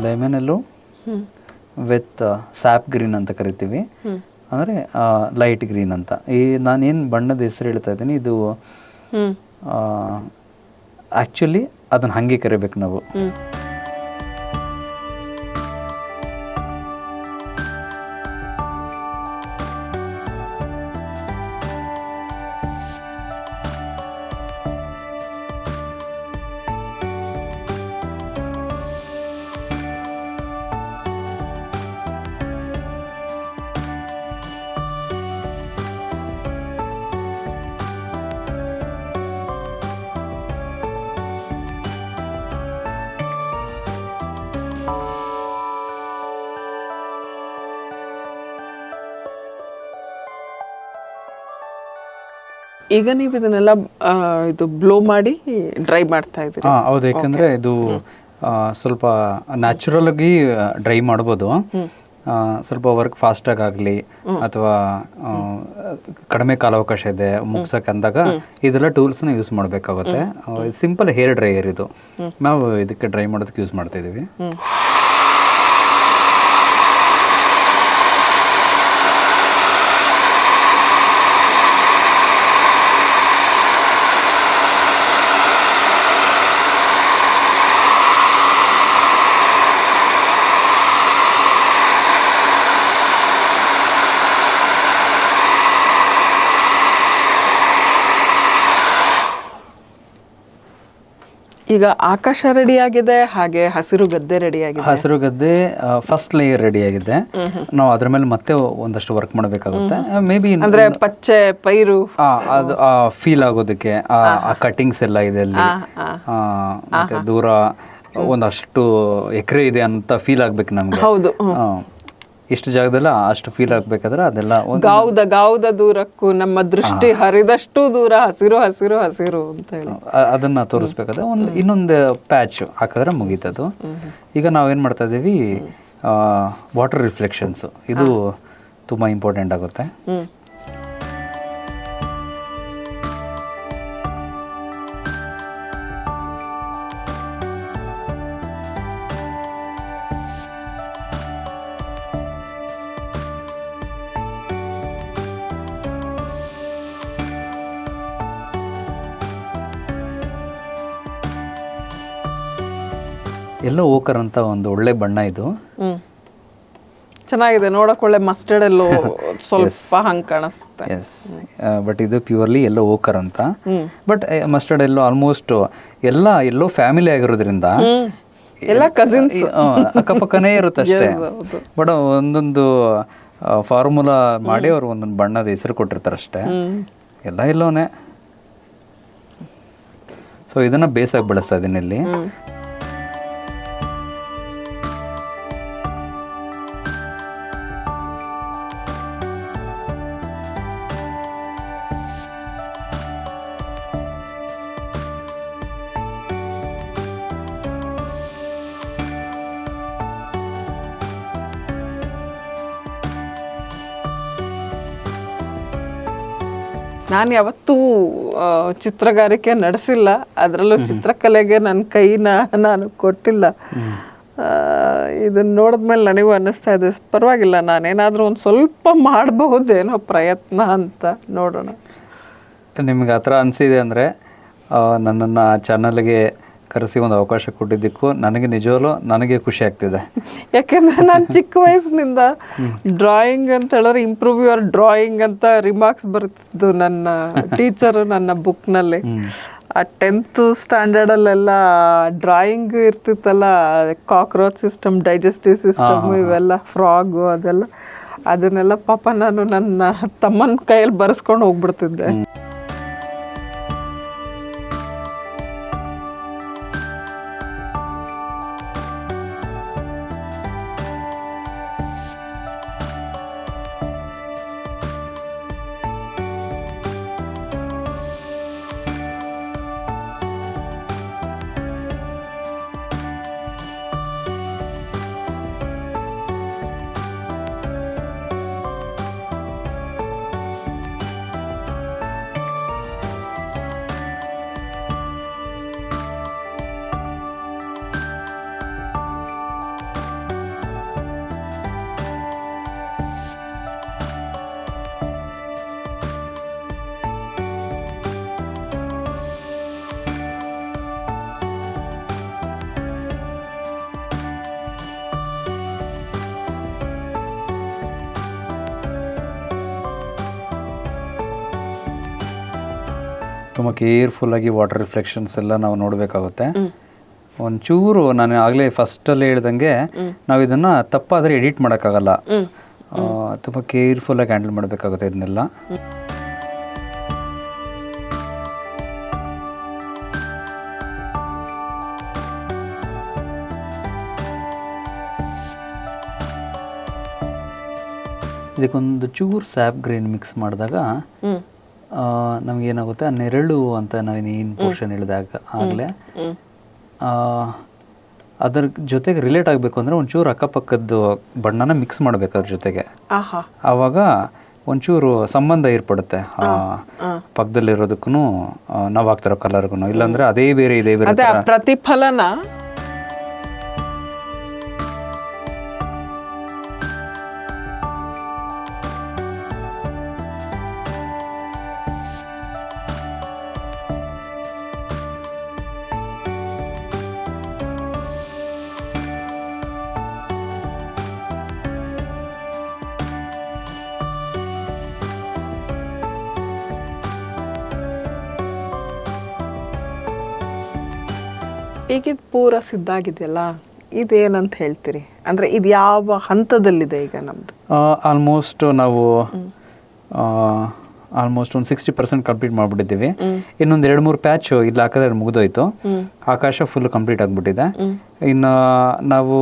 ಲೆಮನೆಲ್ಲು ವಿತ್ ಸ್ಯಾಪ್ ಗ್ರೀನ್ ಅಂತ ಕರಿತೀವಿ, ಅಂದರೆ ಲೈಟ್ ಗ್ರೀನ್ ಅಂತ. ಈ ನಾನೇನು ಬಣ್ಣದ ಹೆಸರು ಹೇಳ್ತಾ ಇದ್ದೀನಿ, ಇದು ಆ್ಯಕ್ಚುಲಿ ಅದನ್ನು ಹಾಗೆ ಕರಿಬೇಕು ನಾವು. ಈಗ ನೀವು ಇದನ್ನೆಲ್ಲ ಇದು ಬ್ಲೋ ಮಾಡಿ ಡ್ರೈ ಮಾಡ್ತಾ ಇದ್ದೀರಿ? ಹೌದು, ಯಾಕಂದರೆ ಇದು ಸ್ವಲ್ಪ ನ್ಯಾಚುರಲ್ ಆಗಿ ಡ್ರೈ ಮಾಡ್ಬೋದು. ಸ್ವಲ್ಪ ವರ್ಕ್ ಫಾಸ್ಟಾಗಿ ಆಗಲಿ ಅಥವಾ ಕಡಿಮೆ ಕಾಲಾವಕಾಶ ಇದೆ ಮುಗ್ಸಕ್ಕೆ ಅಂದಾಗ ಇದೆಲ್ಲ ಟೂಲ್ಸ್ನ ಯೂಸ್ ಮಾಡಬೇಕಾಗುತ್ತೆ. ಸಿಂಪಲ್ ಹೇರ್ ಡ್ರೈಯರ್ ಇದು, ನಾವು ಇದಕ್ಕೆ ಡ್ರೈ ಮಾಡೋದಕ್ಕೆ ಯೂಸ್ ಮಾಡ್ತಾ ಇದ್ದೀವಿ. ಈಗ ಆಕಾಶ ರೆಡಿ ಆಗಿದೆ, ಹಾಗೆ ಹಸಿರು ಗದ್ದೆ ರೆಡಿ ಆಗಿದೆ. ಹಸಿರು ಗದ್ದೆ ಫಸ್ಟ್ ಲೇಯರ್ ರೆಡಿ ಆಗಿದೆ. ನಾವು ಅದ್ರ ಮೇಲೆ ಮತ್ತೆ ಒಂದಷ್ಟು ವರ್ಕ್ ಮಾಡಬೇಕಾಗುತ್ತೆ. ಮೇ ಬಿ ಅಂದ್ರೆ ಪಚ್ಚೆ ಪೈರು ಅದು ಫೀಲ್ ಆಗೋದಕ್ಕೆ ಆ ಕಟಿಂಗ್ಸ್ ಎಲ್ಲ ಇದೆ ಅಲ್ಲಿ, ಮತ್ತೆ ದೂರ ಒಂದಷ್ಟು ಎಕರೆ ಇದೆ ಅಂತ ಫೀಲ್ ಆಗ್ಬೇಕು ನಮ್ಗೆ. ಹೌದು, ಇಷ್ಟು ಜಾಗದಲ್ಲ ಅಷ್ಟು ಫೀಲ್ ಆಗ್ಬೇಕಾದ್ರೆ ಅದೆಲ್ಲ ಗಾವುದ ದೂರಕ್ಕೂ ನಮ್ಮ ದೃಷ್ಟಿ ಹರಿದಷ್ಟು ದೂರ ಹಸಿರು ಹಸಿರು ಹಸಿರು ಅಂತ ಹೇಳಿ ಅದನ್ನ ತೋರಿಸ್ಬೇಕಾದ್ರೆ ಇನ್ನೊಂದು ಪ್ಯಾಚ್ ಹಾಕಿದ್ರೆ ಮುಗೀತದು. ಈಗ ನಾವೇನ್ ಮಾಡ್ತಾ ಇದೀವಿ, ವಾಟರ್ ರಿಫ್ಲೆಕ್ಷನ್ಸ್, ಇದು ತುಂಬಾ ಇಂಪಾರ್ಟೆಂಟ್ ಆಗುತ್ತೆ. ಎಲ್ಲೋ ಓಕರ್ ಅಂತ ಒಂದು ಒಳ್ಳೆ ಬಣ್ಣ ಇದು. ಚೆನ್ನಾಗಿದೆ, ನೋಡಕ್ ಒಳ್ಳೆ ಮಸ್ಟರ್ಡ್ ಎಲ್ಲೋ ಸ್ವಲ್ಪ ಹಂಗ್ ಕಾಣಿಸುತ್ತೆ. ಬಟ್ ಇದು ಪ್ಯೂರ್ಲಿ ಎಲ್ಲೋ ಓಕರ್ ಅಂತ. ಬಟ್ ಮಸ್ಟರ್ಡ್ ಎಲ್ಲೋ ಆಲ್ಮೋಸ್ಟ್ ಎಲ್ಲ ಎಲ್ಲೋ ಫ್ಯಾಮಿಲಿ ಆಗಿರೋದ್ರಿಂದ ಎಲ್ಲ ಕಸಿನ್ಸ್ ಅಕ್ಕಪಕ್ಕನೇ ಇರುತ್ತೆ ಅಷ್ಟೇ. ಬಟ್ ಒಂದೊಂದು ಫಾರ್ಮುಲಾ ಮಾಡಿ ಅವ್ರು ಒಂದೊಂದು ಬಣ್ಣದ ಹೆಸರು ಕೊಟ್ಟಿರ್ತಾರೆ ಅಷ್ಟೇ. ಎಲ್ಲ ಎಲ್ಲೋನೆ. ಸೊ ಇದನ್ನ ಬೇಸಾಗಿ ಬಳಸ್ತಾ ಇದೀನಿ ಇಲ್ಲಿ. ನಾನು ಯಾವತ್ತೂ ಚಿತ್ರಗಾರಿಕೆ ನಡೆಸಿಲ್ಲ, ಅದರಲ್ಲೂ ಚಿತ್ರಕಲೆಗೆ ನನ್ನ ಕೈನ ನಾನು ಕೊಟ್ಟಿಲ್ಲ. ಇದನ್ನ ನೋಡಿದ್ಮೇಲೆ ನನಗೂ ಅನ್ನಿಸ್ತಾ ಇದೆ, ಪರವಾಗಿಲ್ಲ ನಾನೇನಾದರೂ ಒಂದು ಸ್ವಲ್ಪ ಮಾಡಬಹುದೇನೋ ಪ್ರಯತ್ನ ಅಂತ. ನೋಡೋಣ. ನಿಮ್ಗೆ ಆ ಥರ ಅನಿಸಿದೆ ಅಂದರೆ ನನ್ನನ್ನು ಚಾನಲ್ಗೆ ಕರೆಸಿ ಒಂದು ಅವಕಾಶ ಕೊಟ್ಟಿದ್ದಕ್ಕೂ ನನಗೆ ನಿಜವಲ್ಲೂ ನನಗೆ ಖುಷಿ ಆಗ್ತಿದೆ. ಯಾಕೆಂದರೆ ನಾನು ಚಿಕ್ಕ ವಯಸ್ಸಿನಿಂದ ಡ್ರಾಯಿಂಗ್ ಅಂತ ಹೇಳಿದ್ರೆ ಇಂಪ್ರೂವ್ ಯುವರ್ ಡ್ರಾಯಿಂಗ್ ಅಂತ ರಿಮಾರ್ಕ್ಸ್ ಬರ್ತಿದ್ದು ನನ್ನ ಟೀಚರು ನನ್ನ ಬುಕ್ನಲ್ಲಿ. 10th ಸ್ಟ್ಯಾಂಡರ್ಡಲ್ಲೆಲ್ಲ ಡ್ರಾಯಿಂಗ್ ಇರ್ತಿತ್ತಲ್ಲ, ಕಾಕ್ರೋಚ್ ಸಿಸ್ಟಮ್, ಡೈಜೆಸ್ಟಿವ್ ಸಿಸ್ಟಮ್, ಇವೆಲ್ಲ ಫ್ರಾಗು ಅದೆಲ್ಲ, ಅದನ್ನೆಲ್ಲ ಪಾಪ ನಾನು ನನ್ನ ತಮ್ಮನ ಕೈಯಲ್ಲಿ ಬರೆಸ್ಕೊಂಡು ಹೋಗ್ಬಿಡ್ತಿದ್ದೆ. ತುಂಬ ಕೇರ್ಫುಲ್ಲಾಗಿ ವಾಟರ್ ರಿಫ್ಲೆಕ್ಷನ್ಸ್ ಎಲ್ಲ ನಾವು ನೋಡಬೇಕಾಗುತ್ತೆ. ಒಂಚೂರು ನಾನು ಆಗಲೇ ಫಸ್ಟಲ್ಲಿ ಹೇಳ್ದಂಗೆ ನಾವು ಇದನ್ನು ತಪ್ಪಾದರೆ ಎಡಿಟ್ ಮಾಡೋಕ್ಕಾಗಲ್ಲ, ತುಂಬ ಕೇರ್ಫುಲ್ಲಾಗಿ ಹ್ಯಾಂಡಲ್ ಮಾಡಬೇಕಾಗುತ್ತೆ ಇದನ್ನೆಲ್ಲ. ಇದಕ್ಕೊಂದು ಚೂರು ಸ್ಯಾಪ್ ಗ್ರೈನ್ ಮಿಕ್ಸ್ ಮಾಡಿದಾಗ ನಮಗೇನಾಗುತ್ತೆ, ಆ ನೆರಳು ಅಂತ ನಾವೇನು ಪೋರ್ಷನ್ ಹೇಳಿದಾಗ ಆಗಲೇ ಅದ್ರ ಜೊತೆಗೆ ರಿಲೇಟ್ ಆಗಬೇಕು ಅಂದರೆ ಒಂಚೂರು ಅಕ್ಕಪಕ್ಕದ್ದು ಬಣ್ಣನ ಮಿಕ್ಸ್ ಮಾಡಬೇಕು ಅದ್ರ ಜೊತೆಗೆ. ಆವಾಗ ಒಂಚೂರು ಸಂಬಂಧ ಏರ್ಪಡುತ್ತೆ ಪಕ್ಕದಲ್ಲಿರೋದಕ್ಕೂ ನಾವು ಹಾಕ್ತಿರೋ ಕಲರ್ಗೂ. ಇಲ್ಲಾಂದ್ರೆ ಅದೇ ಬೇರೆ ಇದೇ ಬೇರೆ ಪ್ರತಿಫಲನ ಈಗಿದ್ ಪೂರ ಸಿದ್ಧ ಆಗಿದೆಯಲ್ಲ, ಇದೇನಂತ ಹೇಳ್ತೀರಿ? ಅಂದ್ರೆ ಇದು ಯಾವ ಹಂತದಲ್ಲಿದೆ ಈಗ ನಮ್ದು? ಆಲ್ಮೋಸ್ಟ್ ನಾವು ಆಲ್ಮೋಸ್ಟ್ ಒಂದು 60% ಕಂಪ್ಲೀಟ್ ಮಾಡಿಬಿಟ್ಟಿದ್ದೀವಿ. ಇನ್ನೊಂದು 2-3 ಪ್ಯಾಚ್ ಇಲ್ಲಿ ಹಾಕಿದ್ರೆ ಮುಗಿದೋಯ್ತು. ಆಕಾಶ ಫುಲ್ ಕಂಪ್ಲೀಟ್ ಆಗಿಬಿಟ್ಟಿದೆ. ಇನ್ನು ನಾವು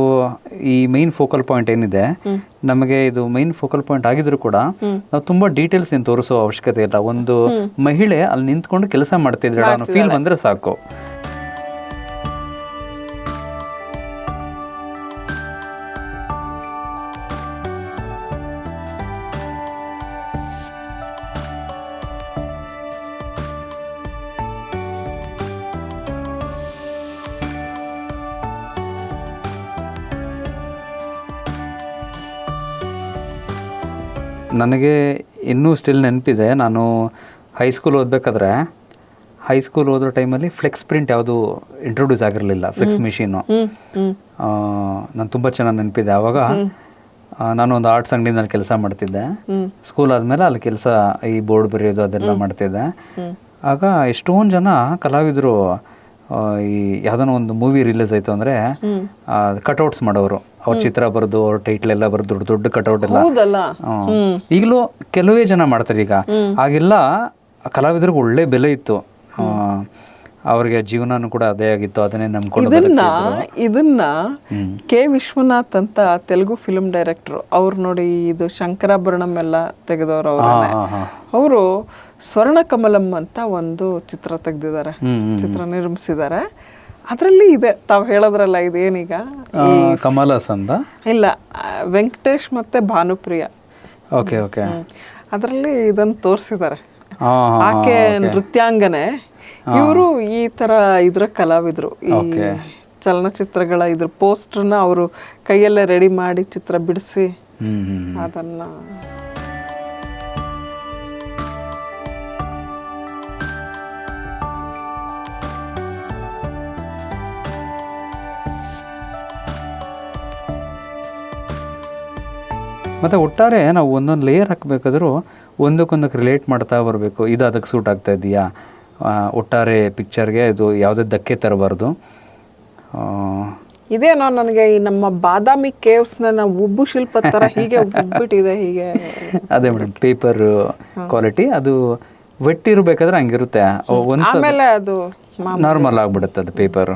ಈ ಮೈನ್ ಫೋಕಲ್ ಪಾಯಿಂಟ್ ಏನಿದೆ, ನಮಗೆ ಇದು ಮೈನ್ ಫೋಕಲ್ ಪಾಯಿಂಟ್ ಆಗಿದ್ರು ಕೂಡ ನಾವು ತುಂಬಾ ಡೀಟೇಲ್ಸ್ ಏನು ತೋರಿಸೋ ಅವಶ್ಯಕತೆ ಇಲ್ಲ. ಒಂದು ಮಹಿಳೆ ಅಲ್ಲಿ ನಿಂತ್ಕೊಂಡು ಕೆಲಸ ಮಾಡ್ತಿದ್ರೆ ಅನ್ನೋ ಫೀಲ್ ಬಂದ್ರೆ ಸಾಕು. ನನಗೆ ಇನ್ನೂ ಸ್ಟಿಲ್ ನೆನಪಿದೆ, ನಾನು ಹೈಸ್ಕೂಲ್ ಓದಬೇಕಾದ್ರೆ, ಹೈಸ್ಕೂಲ್ ಓದೋ ಟೈಮಲ್ಲಿ ಫ್ಲೆಕ್ಸ್ ಪ್ರಿಂಟ್ ಯಾವುದು ಇಂಟ್ರೊಡ್ಯೂಸ್ ಆಗಿರಲಿಲ್ಲ, ಫ್ಲೆಕ್ಸ್ ಮಿಷಿನು. ನಾನು ತುಂಬ ಚೆನ್ನಾಗಿ ನೆನಪಿದೆ. ಆವಾಗ ನಾನು ಒಂದು ಆರ್ಟ್ಸ್ ಅಂಗಡಿನಲ್ಲಿ ಕೆಲಸ ಮಾಡ್ತಿದ್ದೆ. ಸ್ಕೂಲ್ ಆದಮೇಲೆ ಅಲ್ಲಿ ಕೆಲಸ ಈ ಬೋರ್ಡ್ ಬರೆಯೋದು ಅದೆಲ್ಲ ಮಾಡ್ತಿದ್ದೆ. ಆಗ ಎಷ್ಟೊಂದು ಜನ ಕಲಾವಿದರು ಈ ಯಾವ್ದಾನ ಒಂದು ಮೂವಿ ರಿಲೀಸ್ ಆಯ್ತು ಅಂದರೆ ಕಟ್ಔಟ್ಸ್ ಮಾಡೋರು, ಅವ್ರ ಚಿತ್ರ ಬರೆದು ಅವ್ರ ಟೈಟ್ಲ್ ಎಲ್ಲ ಬರೆದು ದೊಡ್ಡ ದೊಡ್ಡ ಕಟ್ಔಟ್ ಎಲ್ಲ. ಈಗಲೂ ಕೆಲವೇ ಜನ ಮಾಡ್ತಾರೆ. ಈಗ ಆಗೆಲ್ಲ ಕಲಾವಿದರಿಗೆ ಒಳ್ಳೆ ಬೆಲೆ ಇತ್ತು, ಅವ್ರಿಗೆ ಜೀವನನೂ ಕೂಡ ಅದೇ ಆಗಿತ್ತು, ಅದನ್ನೇ ನಂಬ್ಕೊಂಡು. ಇದನ್ನ ಕೆ ವಿಶ್ವನಾಥ್ ಅಂತ ತೆಲುಗು ಫಿಲ್ಮ್ ಡೈರೆಕ್ಟರ್ ಅವ್ರು ನೋಡಿ, ಇದು ಶಂಕರಾಭರಣಂ ಎಲ್ಲ ತೆಗೆದವರು ಅವರು ಸ್ವರ್ಣ ಕಮಲಂ ಅಂತ ಒಂದು ಚಿತ್ರ ತೆಗೆದಿದ್ದಾರೆ, ಚಿತ್ರ ನಿರ್ಮಿಸಿದ್ದಾರೆ. ಅದರಲ್ಲಿ ಇದೆ ತಾವ್ ಹೇಳೋದ್ರಲ್ಲ, ಇದೇನೀಗ ಕಮಲಸ್ ಅಂತ ಇಲ್ಲ, ವೆಂಕಟೇಶ್ ಮತ್ತೆ ಭಾನುಪ್ರಿಯ. Okay okay. ಅದರಲ್ಲಿ ಇದನ್ನ ತೋರಿಸಿದ್ದಾರೆ. ಆಕೆ ನೃತ್ಯಾಂಗನೆ, ಇವರು ಈ ತರ ಇದ್ರ ಕಲಾವಿದ್ರು. ಈ ಚಲನಚಿತ್ರಗಳ ಇದ್ರ ಪೋಸ್ಟರ್ನ ಅವರು ಕೈಯಲ್ಲೇ ರೆಡಿ ಮಾಡಿ ಚಿತ್ರ ಬಿಡಿಸಿ ಅದನ್ನ ಮತ್ತು ಒಟ್ಟಾರೆ ನಾವು ಒಂದೊಂದು ಲೇಯರ್ ಹಾಕಬೇಕಾದ್ರೂ ಒಂದಕ್ಕೊಂದಕ್ಕೆ ರಿಲೇಟ್ ಮಾಡ್ತಾ ಬರಬೇಕು. ಇದು ಅದಕ್ಕೆ ಸೂಟ್ ಆಗ್ತಾ ಇದೆಯಾ, ಒಟ್ಟಾರೆ ಪಿಕ್ಚರ್ಗೆ ಇದು ಯಾವುದೇ ಧಕ್ಕೆ ತರಬಾರ್ದು. ಇದೇನೋ ನನಗೆ ಈ ನಮ್ಮ ಬಾದಾಮಿ ಕೇವ್ಸ್ನ ಉಬ್ಬು ಶಿಲ್ಪ ತರ ಹೀಗೆ ಉಬ್ಬಿಟ್ಟಿದೆ ಹೀಗೆ. ಅದೇ ಮೇಡಮ್, ಪೇಪರ್ ಕ್ವಾಲಿಟಿ ಅದು ವೆಟ್ ಇರಬೇಕಾದ್ರೆ ಹಂಗಿರುತ್ತೆ, ಆಮೇಲೆ ಅದು ನಾರ್ಮಲ್ ಆಗ್ಬಿಡುತ್ತೆ ಅದು ಪೇಪರ್.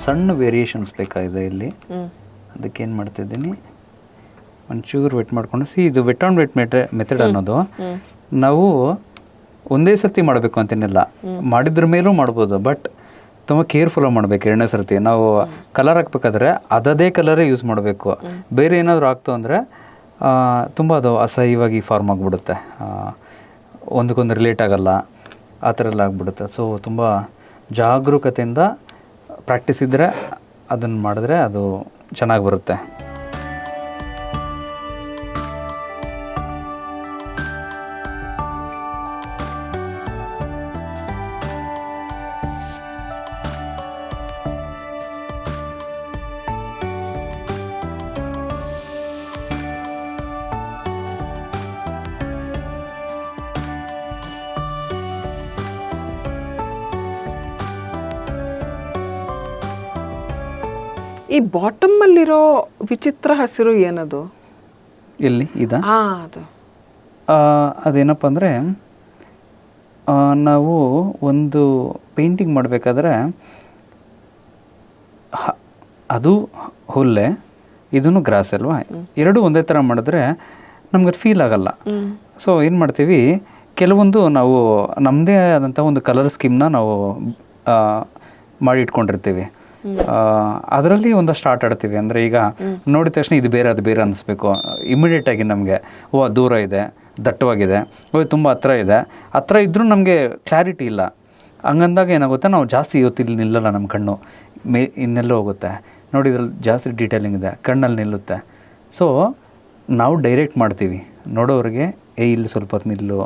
ಸಣ್ಣ ವೇರಿಯೇಷನ್ಸ್ ಬೇಕಾಗಿದೆ ಇಲ್ಲಿ, ಅದಕ್ಕೆ ಏನು ಮಾಡ್ತಿದ್ದೀನಿ, ಒಂಚೂರು ವೆಟ್ ಮಾಡ್ಕೊಂಡು ಇದು ವೆಟ್ ಆನ್ ವೆಟ್ ಮೆಥಡ್ ಅನ್ನೋದು ನಾವು ಒಂದೇ ಸರ್ತಿ ಮಾಡಬೇಕು ಅಂತೇನಿಲ್ಲ, ಮಾಡಿದ್ರ ಮೇಲೂ ಮಾಡ್ಬೋದು. ಬಟ್ ತುಂಬ ಕೇರ್ಫುಲ್ಲಾಗಿ ಮಾಡಬೇಕು. ಎರಡನೇ ಸರ್ತಿ ನಾವು ಕಲರ್ ಹಾಕ್ಬೇಕಾದ್ರೆ ಅದೇ ಕಲರೇ ಯೂಸ್ ಮಾಡಬೇಕು. ಬೇರೆ ಏನಾದರೂ ಆಗ್ತು ಅಂದರೆ ತುಂಬ ಅದು ಅಸಹ್ಯವಾಗಿ ಫಾರ್ಮ್ ಆಗಿಬಿಡುತ್ತೆ, ಒಂದಕ್ಕೊಂದು ರಿಲೇಟ್ ಆಗಲ್ಲ, ಆ ಥರ ಎಲ್ಲ ಆಗಿಬಿಡುತ್ತೆ. ಸೊ ತುಂಬ ಜಾಗರೂಕತೆಯಿಂದ ಪ್ರಾಕ್ಟೀಸ್ ಇದ್ದರೆ ಅದನ್ನು ಮಾಡಿದ್ರೆ ಅದು ಚೆನ್ನಾಗಿ ಬರುತ್ತೆ. ಈ ಬಾಟಮ್ ಅಲ್ಲಿರೋ ವಿಚಿತ್ರ ಹಸಿರು ಏನದು? ಇಲ್ಲಿ ಇದು ಅದು ಅದೇನಪ್ಪ ಅಂದರೆ, ನಾವು ಒಂದು ಪೇಂಟಿಂಗ್ ಮಾಡಬೇಕಾದ್ರೆ ಅದು ಹುಲ್ಲೆ, ಇದನ್ನು ಗ್ರಾಸ್ ಅಲ್ವಾ, ಎರಡೂ ಒಂದೇ ಥರ ಮಾಡಿದ್ರೆ ನಮ್ಗೆ ಫೀಲ್ ಆಗಲ್ಲ. ಸೊ ಏನು ಮಾಡ್ತೀವಿ, ಕೆಲವೊಂದು ನಾವು ನಮ್ಮದೇ ಆದಂಥ ಒಂದು ಕಲರ್ ಸ್ಕೀಮ್ನ ನಾವು ಮಾಡಿ ಇಟ್ಕೊಂಡಿರ್ತೀವಿ. ಅದರಲ್ಲಿ ಒಂದಷ್ಟು ಆಟ ಆಡ್ತೀವಿ. ಅಂದರೆ ಈಗ ನೋಡಿದ ತಕ್ಷಣ ಇದು ಬೇರೆ ಅದು ಬೇರೆ ಅನ್ನಿಸ್ಬೇಕು ಇಮಿಡಿಯೇಟಾಗಿ ನಮಗೆ. ದೂರ ಇದೆ, ದಟ್ಟವಾಗಿದೆ, ತುಂಬ ಹತ್ರ ಇದೆ, ಹತ್ರ ಇದ್ದರೂ ನಮಗೆ ಕ್ಲಾರಿಟಿ ಇಲ್ಲ. ಹಂಗಂದಾಗ ಏನಾಗುತ್ತೆ, ನಾವು ಜಾಸ್ತಿ ಇವತ್ತಿಲ್ಲಿ ನಿಲ್ಲಲ್ಲ, ನಮ್ಮ ಕಣ್ಣು ಇನ್ನೆಲ್ಲೋ ಹೋಗುತ್ತೆ. ನೋಡಿ ಇದ್ರಲ್ಲಿ ಜಾಸ್ತಿ ಡೀಟೇಲಿಂಗ್ ಇದೆ, ಕಣ್ಣಲ್ಲಿ ನಿಲ್ಲುತ್ತೆ. ಸೊ ನಾವು ಡೈರೆಕ್ಟ್ ಮಾಡ್ತೀವಿ ನೋಡೋರಿಗೆ, ಇಲ್ಲಿ ಸ್ವಲ್ಪ ಹೊತ್ತು ನಿಲ್ಲು,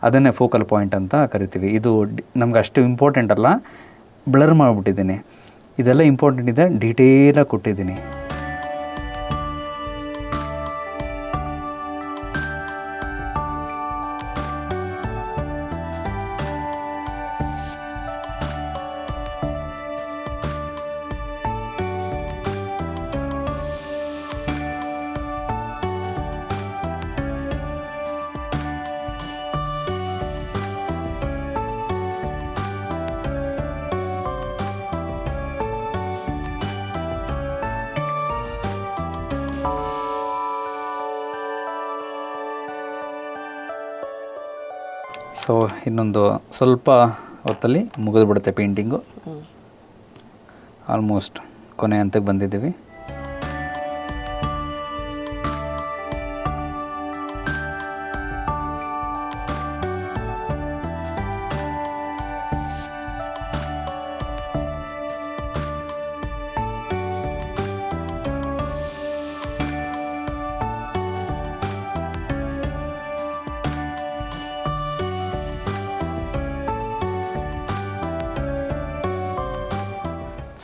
ಅದನ್ನೇ ಫೋಕಲ್ ಪಾಯಿಂಟ್ ಅಂತ ಕರಿತೀವಿ. ಇದು ನಮ್ಗೆ ಅಷ್ಟು ಇಂಪಾರ್ಟೆಂಟ್ ಅಲ್ಲ, ಬ್ಲರ್ ಮಾಡಿಬಿಟ್ಟಿದ್ದೀನಿ. ಇದೆಲ್ಲ ಇಂಪಾರ್ಟೆಂಟ್ ಇದೆ, ಡೀಟೇಲಾಗಿ ಕೊಟ್ಟಿದ್ದೀನಿ. ಸೊ ಇನ್ನೊಂದು ಸ್ವಲ್ಪ ಹೊತ್ತಲ್ಲಿ ಮುಗಿದು ಬಿಡುತ್ತೆ ಪೇಂಟಿಂಗು. ಆಲ್ಮೋಸ್ಟ್ ಕೊನೆ ಹಂತಕ್ಕೆ ಬಂದಿದ್ದೀವಿ.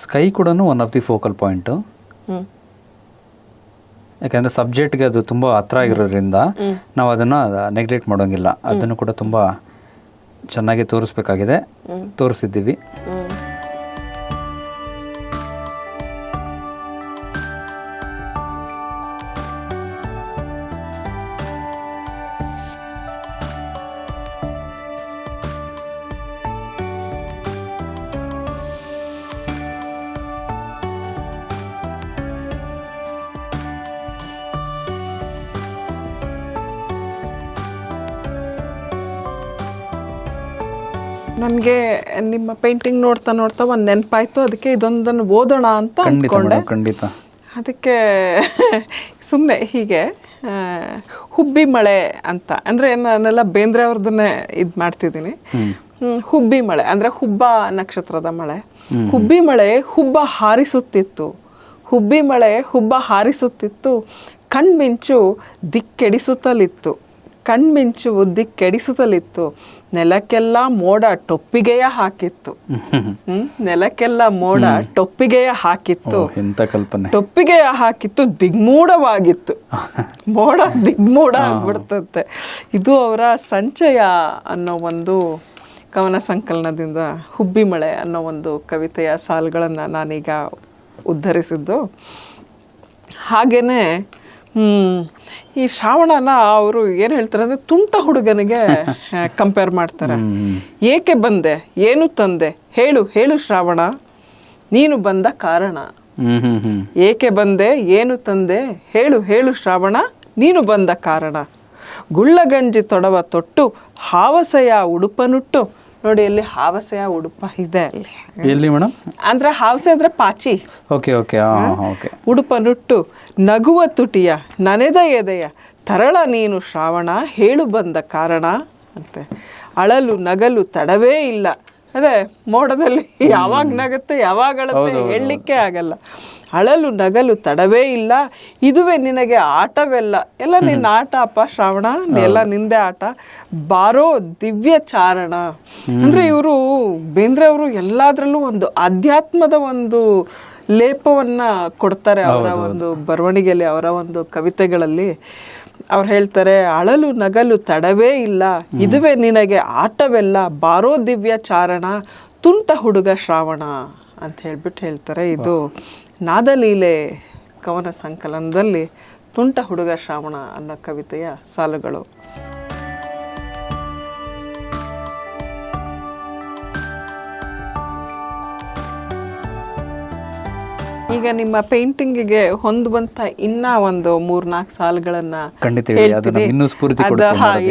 ಸ್ಕೈ ಕೂಡ one of the focal point. ಯಾಕಂದರೆ ಸಬ್ಜೆಕ್ಟ್ಗೆ ಅದು ತುಂಬ ಹತ್ರ ಆಗಿರೋದ್ರಿಂದ ನಾವು ಅದನ್ನು ನೆಗ್ಲೆಕ್ಟ್ ಮಾಡೋಂಗಿಲ್ಲ. ಅದನ್ನು ಕೂಡ ತುಂಬ ಚೆನ್ನಾಗಿ ತೋರಿಸ್ಬೇಕಾಗಿದೆ, ತೋರಿಸಿದ್ದೀವಿ. ನನಗೆ ನಿಮ್ಮ ಪೇಂಟಿಂಗ್ ನೋಡ್ತಾ ನೋಡ್ತಾ ಒಂದು ನೆನಪಾಯ್ತು, ಅದಕ್ಕೆ ಇದೊಂದನ್ನು ಓದೋಣ ಅಂತ ಅಂದ್ಕೊಂಡೆ. ಖಂಡಿತ. ಅದಕ್ಕೆ ಸುಮ್ಮನೆ ಹೀಗೆ ಹುಬ್ಬಿ ಮಳೆ ಅಂತ, ಅಂದರೆ ನಾನೆಲ್ಲ ಬೇಂದ್ರೆ ಅವ್ರದನ್ನೇ ಇದು ಮಾಡ್ತಿದ್ದೀನಿ. ಹುಬ್ಬಿ ಮಳೆ ಅಂದರೆ ಹುಬ್ಬ ನಕ್ಷತ್ರದ ಮಳೆ. ಹುಬ್ಬಿ ಮಳೆ ಹುಬ್ಬ ಹಾರಿಸುತ್ತಿತ್ತು, ಹುಬ್ಬಿ ಮಳೆ ಹುಬ್ಬ ಹಾರಿಸುತ್ತಿತ್ತು, ಕಣ್ಮಿಂಚು ದಿಕ್ಕೆಡಿಸುತ್ತಲಿತ್ತು. ಕಣ್ಮಿಂಚು ದಿಕ್ಕೆಡಿಸುತ್ತಲಿತ್ತು, ನೆಲಕ್ಕೆಲ್ಲ ಮೋಡ ಟೊಪ್ಪಿಗೆಯ ಹಾಕಿತ್ತು. ನೆಲಕ್ಕೆಲ್ಲ ಮೋಡ ಟೊಪ್ಪಿಗೆಯ ಹಾಕಿತ್ತು. ಎಂತ ಕಲ್ಪನೆ. ಟೊಪ್ಪಿಗೆಯ ಹಾಕಿತ್ತು, ದಿಗ್ಮೂಢವಾಗಿತ್ತು. ಮೋಡ ದಿಗ್ಮೂಢ ಆಗ್ಬಿಡ್ತಂತೆ. ಇದು ಅವರ ಸಂಚಯ ಅನ್ನೋ ಒಂದು ಕವನ ಸಂಕಲನದಿಂದ ಹುಬ್ಬಿ ಮಳೆ ಅನ್ನೋ ಒಂದು ಕವಿತೆಯ ಸಾಲುಗಳನ್ನು ನಾನೀಗ ಉದ್ಧರಿಸಿದ್ದು. ಹಾಗೇನೆ ಈ ಶ್ರಾವಣನ ಅವರು ಏನು ಹೇಳ್ತಾರೆ ಅಂದರೆ ತುಂಟ ಹುಡುಗನಿಗೆ ಕಂಪೇರ್ ಮಾಡ್ತಾರೆ. ಏಕೆ ಬಂದೆ, ಏನು ತಂದೆ, ಹೇಳು ಹೇಳು ಶ್ರಾವಣ, ನೀನು ಬಂದ ಕಾರಣ. ಏಕೆ ಬಂದೆ, ಏನು ತಂದೆ, ಹೇಳು ಹೇಳು ಶ್ರಾವಣ, ನೀನು ಬಂದ ಕಾರಣ. ಗುಳ್ಳಗಂಜಿ ತೊಡವ ತೊಟ್ಟು, ಹಾವಸೆಯ ಉಡುಪನುಟ್ಟು. ನೋಡಿ, ಅಲ್ಲಿ ಹಾವಸೆಯ ಉಡುಪ ಇದೆ ಅಲ್ಲಿ. ಎಲ್ಲಿ ಮೇಡಮ್? ಅಂದ್ರೆ ಹಾವಸೆ ಅಂದ್ರೆ ಪಾಚಿ. Okay okay okay. ಉಡುಪನುಟ್ಟು, ನಗುವ ತುಟಿಯ, ನನೆದ ಎದೆಯ, ತರಳ ನೀನು ಶ್ರಾವಣ, ಹೇಳು ಬಂದ ಕಾರಣ ಅಂತೆ. ಅಳಲು ನಗಲು ತಡವೇ ಇಲ್ಲ. ಅದೇ ಮೋಡದಲ್ಲಿ ಯಾವಾಗ ನಗುತ್ತೆ ಯಾವಾಗ ಅಳುತ್ತೆ ಹೇಳಲಿಕ್ಕೆ ಆಗಲ್ಲ. ಅಳಲು ನಗಲು ತಡವೇ ಇಲ್ಲ, ಇದುವೇ ನಿನಗೆ ಆಟವೆಲ್ಲ. ಎಲ್ಲ ನಿನ್ನ ಆಟ ಅಪ್ಪ ಶ್ರಾವಣ, ಎಲ್ಲ ನಿಂದೆ ಆಟ. ಬಾರೋ ದಿವ್ಯ ಚಾರಣ. ಅಂದ್ರೆ ಇವರು ಬೇಂದ್ರೆ ಅವರು ಎಲ್ಲಾದ್ರಲ್ಲೂ ಒಂದು ಆಧ್ಯಾತ್ಮದ ಒಂದು ಲೇಪವನ್ನ ಕೊಡ್ತಾರೆ ಅವರ ಒಂದು ಬರವಣಿಗೆಯಲ್ಲಿ, ಅವರ ಒಂದು ಕವಿತೆಗಳಲ್ಲಿ. ಅವ್ರು ಹೇಳ್ತಾರೆ, ಅಳಲು ನಗಲು ತಡವೇ ಇಲ್ಲ, ಇದುವೇ ನಿನಗೆ ಆಟವೆಲ್ಲ, ಬಾರೋ ದಿವ್ಯ ಚಾರಣ, ತುಂಟ ಹುಡುಗ ಶ್ರಾವಣ ಅಂತ ಹೇಳ್ತಾರೆ. ಇದು ನಾದಲೀಲೆ ಕವನ ಸಂಕಲನದಲ್ಲಿ ತುಂಟ ಹುಡುಗ ಶ್ರಾವಣ ಅನ್ನೋ ಕವಿತೆಯ ಸಾಲುಗಳು. ಈಗ ನಿಮ್ಮ ಪೇಂಟಿಂಗಿಗೆ ಹೊಂದುವಂತ ಇನ್ನ ಒಂದು 3-4 ಸಾಲುಗಳನ್ನ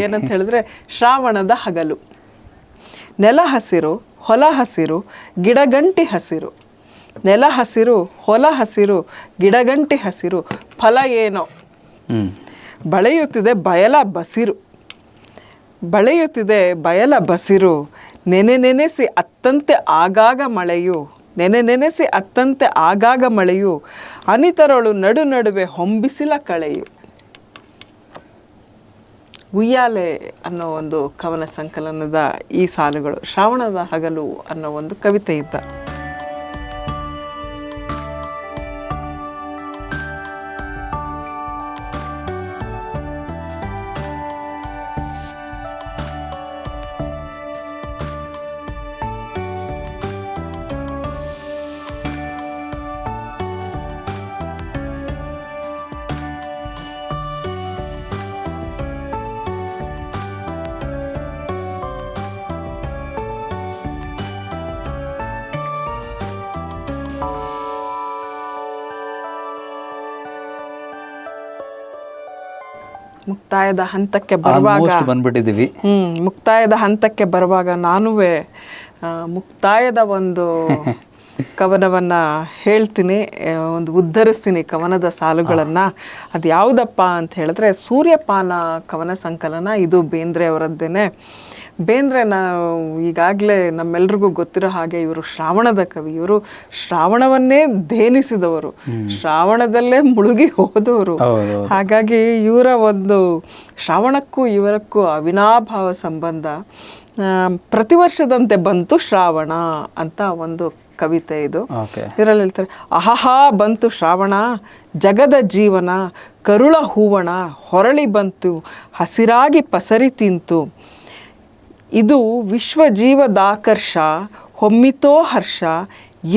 ಏನಂತ ಹೇಳಿದ್ರೆ, ಶ್ರಾವಣದ ಹಗಲು. ನೆಲ ಹಸಿರು, ಹೊಲ ಹಸಿರು, ಗಿಡಗಂಟಿ ಹಸಿರು. ನೆಲ ಹಸಿರು, ಹೊಲ ಹಸಿರು, ಗಿಡಗಂಟಿ ಹಸಿರು. ಫಲ ಏನೋ ಬಳೆಯುತ್ತಿದೆ ಬಯಲ ಬಸಿರು. ಬಳೆಯುತ್ತಿದೆ ಬಯಲ ಬಸಿರು. ನೆನೆಸಿ ಅತ್ತಂತೆ ಆಗಾಗ ಮಳೆಯು. ನೆನೆಸಿ ಅತ್ತಂತೆ ಆಗಾಗ ಮಳೆಯು. ಅನಿತರಳು ನಡು ನಡುವೆ ಹೊಂಬಿಸಿಲ ಕಳೆಯು. ಉಯ್ಯಾಲೆ ಅನ್ನೋ ಒಂದು ಕವನ ಸಂಕಲನದ ಈ ಸಾಲುಗಳು ಶ್ರಾವಣದ ಹಗಲು ಅನ್ನೋ ಒಂದು ಕವಿತೆಯಿಂದ. ಮುಕ್ತಾಯದ ಹಂತಕ್ಕೆ ಬರುವಾಗ ಬಂದ್ಬಿಟ್ಟಿದೀವಿ. ಮುಕ್ತಾಯದ ಹಂತಕ್ಕೆ ಬರುವಾಗ ನಾನುವೇ ಮುಕ್ತಾಯದ ಒಂದು ಕವನವನ್ನ ಹೇಳ್ತೀನಿ, ಒಂದು ಉದ್ಧರಿಸ್ತೀನಿ ಕವನದ ಸಾಲುಗಳನ್ನ. ಅದು ಯಾವುದಪ್ಪ ಅಂತ ಹೇಳಿದ್ರೆ, ಸೂರ್ಯಪಾನ ಕವನ ಸಂಕಲನ. ಇದು ಬೇಂದ್ರೆ ಅವರದ್ದೇನೆ. ಬೇಂದ್ರೆ ಈಗಾಗಲೇ ನಮ್ಮೆಲ್ರಿಗೂ ಗೊತ್ತಿರೋ ಹಾಗೆ ಇವರು ಶ್ರಾವಣದ ಕವಿ. ಇವರು ಶ್ರಾವಣವನ್ನೇ ಧೇನಿಸಿದವರು, ಶ್ರಾವಣದಲ್ಲೇ ಮುಳುಗಿ ಹೋದವರು. ಹಾಗಾಗಿ ಇವರ ಒಂದು ಶ್ರಾವಣಕ್ಕೂ ಇವರಕ್ಕೂ ಅವಿನಾಭಾವ ಸಂಬಂಧ. ಪ್ರತಿ ವರ್ಷದಂತೆ ಬಂತು ಶ್ರಾವಣ ಅಂತ ಒಂದು ಕವಿತೆ ಇದು. ಇದರಲ್ಲಿ ಹೇಳ್ತಾರೆ, ಅಹಹಾ ಬಂತು ಶ್ರಾವಣ, ಜಗದ ಜೀವನ, ಕರುಳ ಹೂವಣ, ಹೊರಳಿ ಬಂತು, ಹಸಿರಾಗಿ ಪಸರಿ ತಿಂತು. ಇದು ವಿಶ್ವಜೀವದಾಕರ್ಷ, ಹೊಮ್ಮಿತೋ ಹರ್ಷ,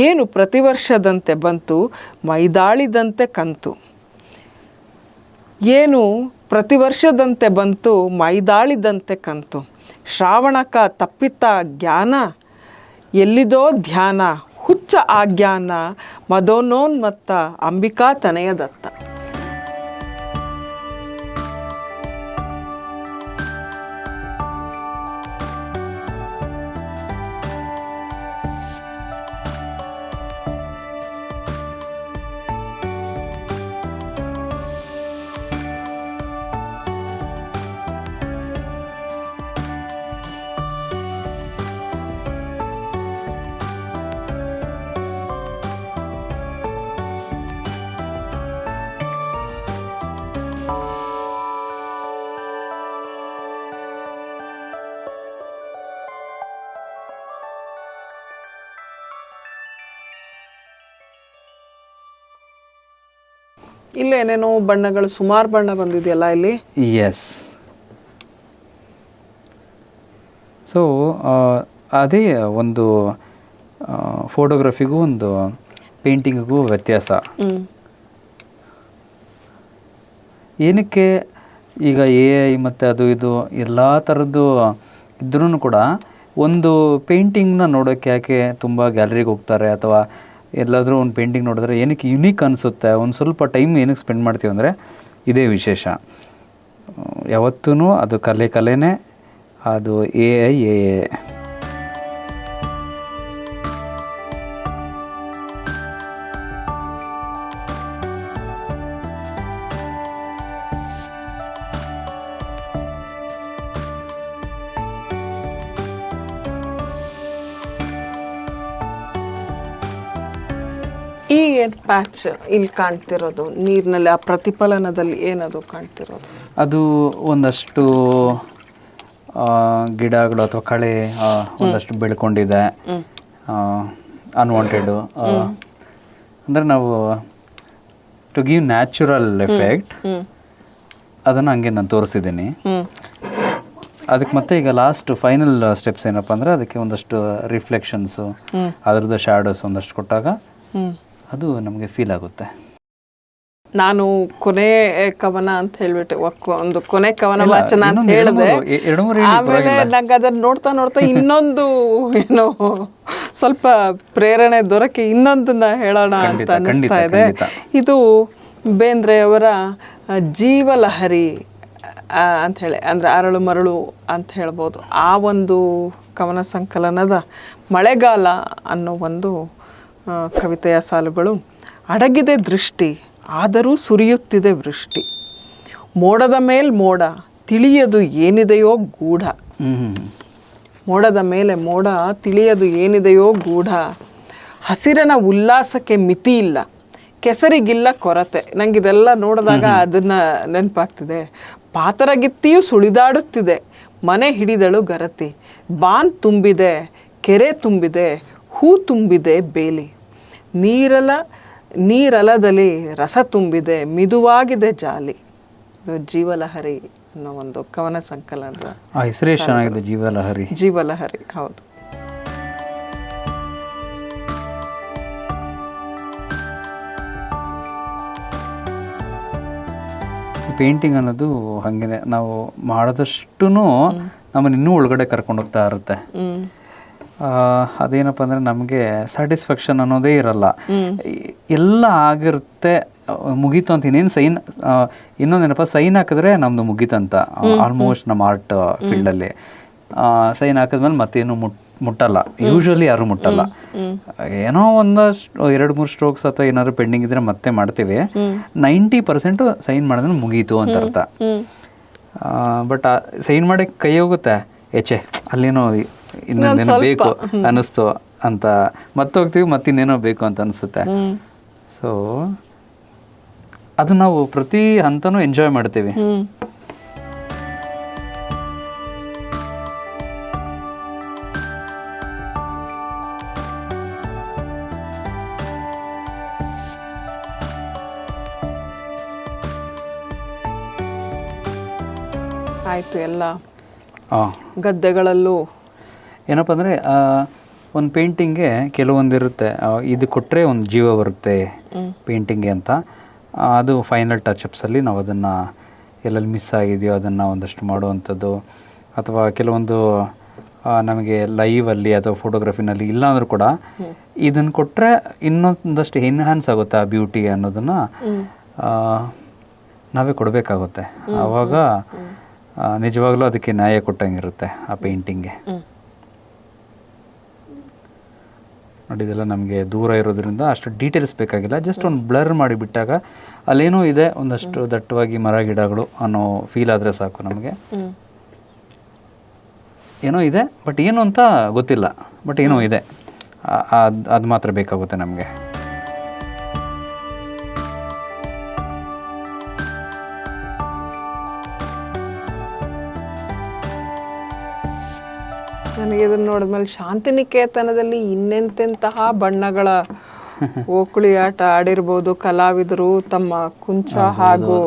ಏನು ಪ್ರತಿವರ್ಷದಂತೆ ಬಂತು, ಮೈದಾಳಿದಂತೆ ಕಂತು. ಏನು ಪ್ರತಿವರ್ಷದಂತೆ ಬಂತು, ಮೈದಾಳಿದಂತೆ ಕಂತು. ಶ್ರಾವಣಕ ತಪ್ಪಿತ ಜ್ಞಾನ, ಎಲ್ಲಿದೋ ಧ್ಯಾನ, ಹುಚ್ಚ ಆಜ್ಞಾನ, ಮದೋನೋನ್ಮತ್ತ ಅಂಬಿಕಾ ತನಯದತ್ತ. ಇಲ್ಲ ಏನೇನೋ ಬಣ್ಣಗಳು, ಸುಮಾರು ಬಣ್ಣ ಬಂದಿದೆಯಲ್ಲ ಇಲ್ಲಿ. ಎಸ್. ಸೊ ಅದೇ ಒಂದು ಫೋಟೋಗ್ರಫಿಗೂ ಒಂದು ಪೇಂಟಿಂಗಿಗೂ ವ್ಯತ್ಯಾಸ. ಏನಕ್ಕೆ ಈಗ AI ಮತ್ತು ಅದು ಇದು ಎಲ್ಲ ಥರದ್ದು ಇದ್ರೂ ಕೂಡ ಒಂದು ಪೇಂಟಿಂಗ್ನ ನೋಡೋಕ್ಕೆ ಯಾಕೆ ತುಂಬ ಗ್ಯಾಲರಿಗೆ ಹೋಗ್ತಾರೆ ಅಥವಾ ಎಲ್ಲಾದರೂ ಒಂದು ಪೇಂಟಿಂಗ್ ನೋಡಿದ್ರೆ ಏನಕ್ಕೆ ಯುನೀಕ್ ಅನಿಸುತ್ತೆ, ಒಂದು ಸ್ವಲ್ಪ ಟೈಮ್ ಏನಕ್ಕೆ ಸ್ಪೆಂಡ್ ಮಾಡ್ತೀವಿ ಅಂದರೆ ಇದೇ ವಿಶೇಷ. ಯಾವತ್ತೂ ಅದು ಕಲೆನೇ, ಅದು AI. ಈ ಪ್ಯಾಚ್ ಇಲ್ಲಿ ಕಾಣ್ತಿರೋದು ನೀರಿನಲ್ಲಿ, ಆ ಪ್ರತಿಫಲನದಲ್ಲಿ ಏನದು ಕಾಣ್ತಿರೋದು? ಅದು ಒಂದಷ್ಟು ಗಿಡಗಳು ಅಥವಾ ಕಳೆ ಒಂದಷ್ಟು ಬೆಳ್ಕೊಂಡಿದೆ, ಅನ್ವಾಂಟೆಡ್. ಅಂದರೆ ನಾವು ಟು ಗಿವ್ ನ್ಯಾಚುರಲ್ ಎಫೆಕ್ಟ್ ಅದನ್ನು ಹಂಗೆ ನಾನು ತೋರಿಸಿದ್ದೀನಿ. ಅದಕ್ಕೆ ಮತ್ತೆ ಈಗ ಲಾಸ್ಟ್ ಫೈನಲ್ ಸ್ಟೆಪ್ಸ್ ಏನಪ್ಪ ಅಂದರೆ ಅದಕ್ಕೆ ಒಂದಷ್ಟು ರಿಫ್ಲೆಕ್ಷನ್ಸು, ಅದರದ್ದು ಶ್ಯಾಡೋಸ್ ಒಂದಷ್ಟು ಕೊಟ್ಟಾಗ ಅದು ನಮಗೆ ಫೀಲ್ ಆಗುತ್ತೆ. ನಾನು ಕೊನೆ ಕವನ ಅಂತ ಹೇಳ್ಬಿಟ್ಟು ಒಂದು ಕೊನೆ ಕವನ ವಾಚನ ಅಂತ ಹೇಳಿದೆ. ಆಮೇಲೆ ನಂಗೆ ಅದನ್ನ ನೋಡ್ತಾ ನೋಡ್ತಾ ಇನ್ನೊಂದು ಏನೋ ಸ್ವಲ್ಪ ಪ್ರೇರಣೆ ದೊರಕಿ ಇನ್ನೊಂದನ್ನ ಹೇಳೋಣ ಅಂತ ಅನಿಸ್ತಾ ಇದೆ. ಇದು ಬೇಂದ್ರೆಯವರ ಜೀವಲಹರಿ ಅಂತ ಹೇಳಿ, ಅಂದರೆ ಅರಳು ಮರಳು ಅಂತ ಹೇಳ್ಬೋದು. ಆ ಒಂದು ಕವನ ಸಂಕಲನದ ಮಳೆಗಾಲ ಅನ್ನೋ ಒಂದು ಕವಿತೆಯ ಸಾಲುಗಳು. ಅಡಗಿದೆ ದೃಷ್ಟಿ ಆದರೂ ಸುರಿಯುತ್ತಿದೆ ವೃಷ್ಟಿ, ಮೋಡದ ಮೇಲ್ ಮೋಡ ತಿಳಿಯದು ಏನಿದೆಯೋ ಗೂಢ. ಮೋಡದ ಮೇಲೆ ಮೋಡ ತಿಳಿಯದು ಏನಿದೆಯೋ ಗೂಢ, ಹಸಿರನ ಉಲ್ಲಾಸಕ್ಕೆ ಮಿತಿ ಇಲ್ಲ, ಕೆಸರಿಗಿಲ್ಲ ಕೊರತೆ. ನಂಗೆ ಇದೆಲ್ಲ ನೋಡಿದಾಗ ಅದನ್ನ ನೆನಪಾಗ್ತಿದೆ. ಪಾತರಗಿತ್ತಿಯು ಸುಳಿದಾಡುತ್ತಿದೆ, ಮನೆ ಹಿಡಿದಳು ಗರತಿ, ಬಾನ್ ತುಂಬಿದೆ ಕೆರೆ ತುಂಬಿದೆ, ಹೂ ತುಂಬಿದೆ ಬೇಲಿ, ನೀರಲದಲ್ಲಿ ರಸ ತುಂಬಿದೆ, ಮಿದುವಾಗಿದೆ ಜಾಲಿ. ಇದು ಜೀವಲಹರಿ ಅನ್ನೋ ಒಂದು ಕವನ ಸಂಕಲನದ ಹೆಸರೇ ಚೆನ್ನಾಗಿದೆ, ಜೀವಲಹರಿ. ಜೀವಲಹರಿ, ಹೌದು. ಪೇಂಟಿಂಗ್ ಅನ್ನೋದು ಹಾಗೇನೆ, ನಾವು ಮಾಡಿದಷ್ಟು ನಮ್ಮನ್ನು ಇನ್ನೂ ಒಳಗಡೆ ಕರ್ಕೊಂಡು ಹೋಗ್ತಾ ಇರುತ್ತೆ. ಅದೇನಪ್ಪ ಅಂದರೆ ನಮಗೆ ಸ್ಯಾಟಿಸ್ಫ್ಯಾಕ್ಷನ್ ಅನ್ನೋದೇ ಇರಲ್ಲ. ಎಲ್ಲ ಆಗಿರುತ್ತೆ, ಮುಗೀತು ಅಂತ. ಇನ್ನೇನು ಸೈನ್, ಇನ್ನೊಂದೇನಪ್ಪ, ಸೈನ್ ಹಾಕಿದ್ರೆ ನಮ್ಮದು ಮುಗೀತಂತ. ಆಲ್ಮೋಸ್ಟ್ ನಮ್ಮ ಆರ್ಟ್ ಫೀಲ್ಡಲ್ಲಿ ಸೈನ್ ಹಾಕಿದ್ಮೇಲೆ ಮತ್ತೇನು ಮುಟ್ಟಲ್ಲ, ಯೂಶ್ವಲಿ ಯಾರು ಮುಟ್ಟಲ್ಲ. ಏನೋ ಒಂದಷ್ಟು 2-3 ಸ್ಟ್ರೋಕ್ಸ್ ಅಥವಾ ಏನಾದ್ರು ಪೆಂಡಿಂಗ್ ಇದ್ರೆ ಮತ್ತೆ ಮಾಡ್ತೀವಿ. 90% ಸೈನ್ ಮಾಡಿದ್ರೆ ಮುಗೀತು ಅಂತ ಅರ್ಥ. ಬಟ್ ಸೈನ್ ಮಾಡಕ್ಕೆ ಕೈ ಹೋಗುತ್ತೆ, ಅಲ್ಲೇನೋ ಇನ್ನೊಂದೇನೋ ಬೇಕು ಅನ್ನಿಸ್ತು ಅಂತ ಮತ್ತೆ ಹೋಗ್ತೀವಿ, ಮತ್ತಿನ್ನೇನೋ ಬೇಕು ಅಂತ ಅನಿಸುತ್ತೆ. ಸೊ ಅದು ನಾವು ಪ್ರತಿ ಹಂತನೂ ಎಂಜಾಯ್ ಮಾಡ್ತೀವಿ. ಆಯ್ತು, ಎಲ್ಲ ಗದ್ದೆಗಳಲ್ಲೂ ಏನಪ್ಪ ಅಂದರೆ ಒಂದು ಪೇಂಟಿಂಗ್ಗೆ ಕೆಲವೊಂದಿರುತ್ತೆ, ಇದು ಕೊಟ್ಟರೆ ಒಂದು ಜೀವ ಬರುತ್ತೆ ಪೇಂಟಿಂಗ್ಗೆ ಅಂತ. ಅದು ಫೈನಲ್ ಟಚಪ್ಸಲ್ಲಿ ನಾವು ಅದನ್ನು ಎಲ್ಲೆಲ್ಲಿ ಮಿಸ್ ಆಗಿದೆಯೋ ಅದನ್ನು ಒಂದಷ್ಟು ಮಾಡುವಂಥದ್ದು. ಅಥವಾ ಕೆಲವೊಂದು ನಮಗೆ ಲೈವಲ್ಲಿ ಅಥವಾ ಫೋಟೋಗ್ರಫಿನಲ್ಲಿ ಇಲ್ಲ ಅಂದರೂ ಕೂಡ ಇದನ್ನು ಕೊಟ್ಟರೆ ಇನ್ನೊಂದಷ್ಟು ಎನ್ಹಾನ್ಸ್ ಆಗುತ್ತೆ ಆ ಬ್ಯೂಟಿ ಅನ್ನೋದನ್ನು ನಾವೇ ಕೊಡಬೇಕಾಗುತ್ತೆ. ಆವಾಗ ನಿಜವಾಗ್ಲೂ ಅದಕ್ಕೆ ನ್ಯಾಯ ಕೊಟ್ಟಂಗಿರುತ್ತೆ ಆ ಪೇಂಟಿಂಗ್ಗೆ. ನೋಡಿದೆಲ್ಲ ನಮಗೆ ದೂರ ಇರೋದ್ರಿಂದ ಅಷ್ಟು ಡೀಟೇಲ್ಸ್ ಬೇಕಾಗಿಲ್ಲ. ಜಸ್ಟ್ ಒಂದು ಬ್ಲರ್ ಮಾಡಿ ಬಿಟ್ಟಾಗ ಅಲ್ಲೇನೋ ಇದೆ, ಒಂದಷ್ಟು ದಟ್ಟವಾಗಿ ಮರ ಗಿಡಗಳು ಅನ್ನೋ ಫೀಲ್ ಆದರೆ ಸಾಕು ನಮಗೆ. ಏನೋ ಇದೆ ಬಟ್ ಏನು ಅಂತ ಗೊತ್ತಿಲ್ಲ, ಬಟ್ ಏನೋ ಇದೆ, ಅದು ಮಾತ್ರ ಬೇಕಾಗುತ್ತೆ ನಮಗೆ. ನನಗೆ ಇದನ್ನು ನೋಡಿದ್ಮೇಲೆ ಶಾಂತಿನಿಕೇತನದಲ್ಲಿ ಇನ್ನೆಂತೆಂತಹ ಬಣ್ಣಗಳ ಓಕುಳಿ ಆಟ ಆಡಿರ್ಬೋದು ಕಲಾವಿದರು ತಮ್ಮ ಕುಂಚ ಹಾಗೂ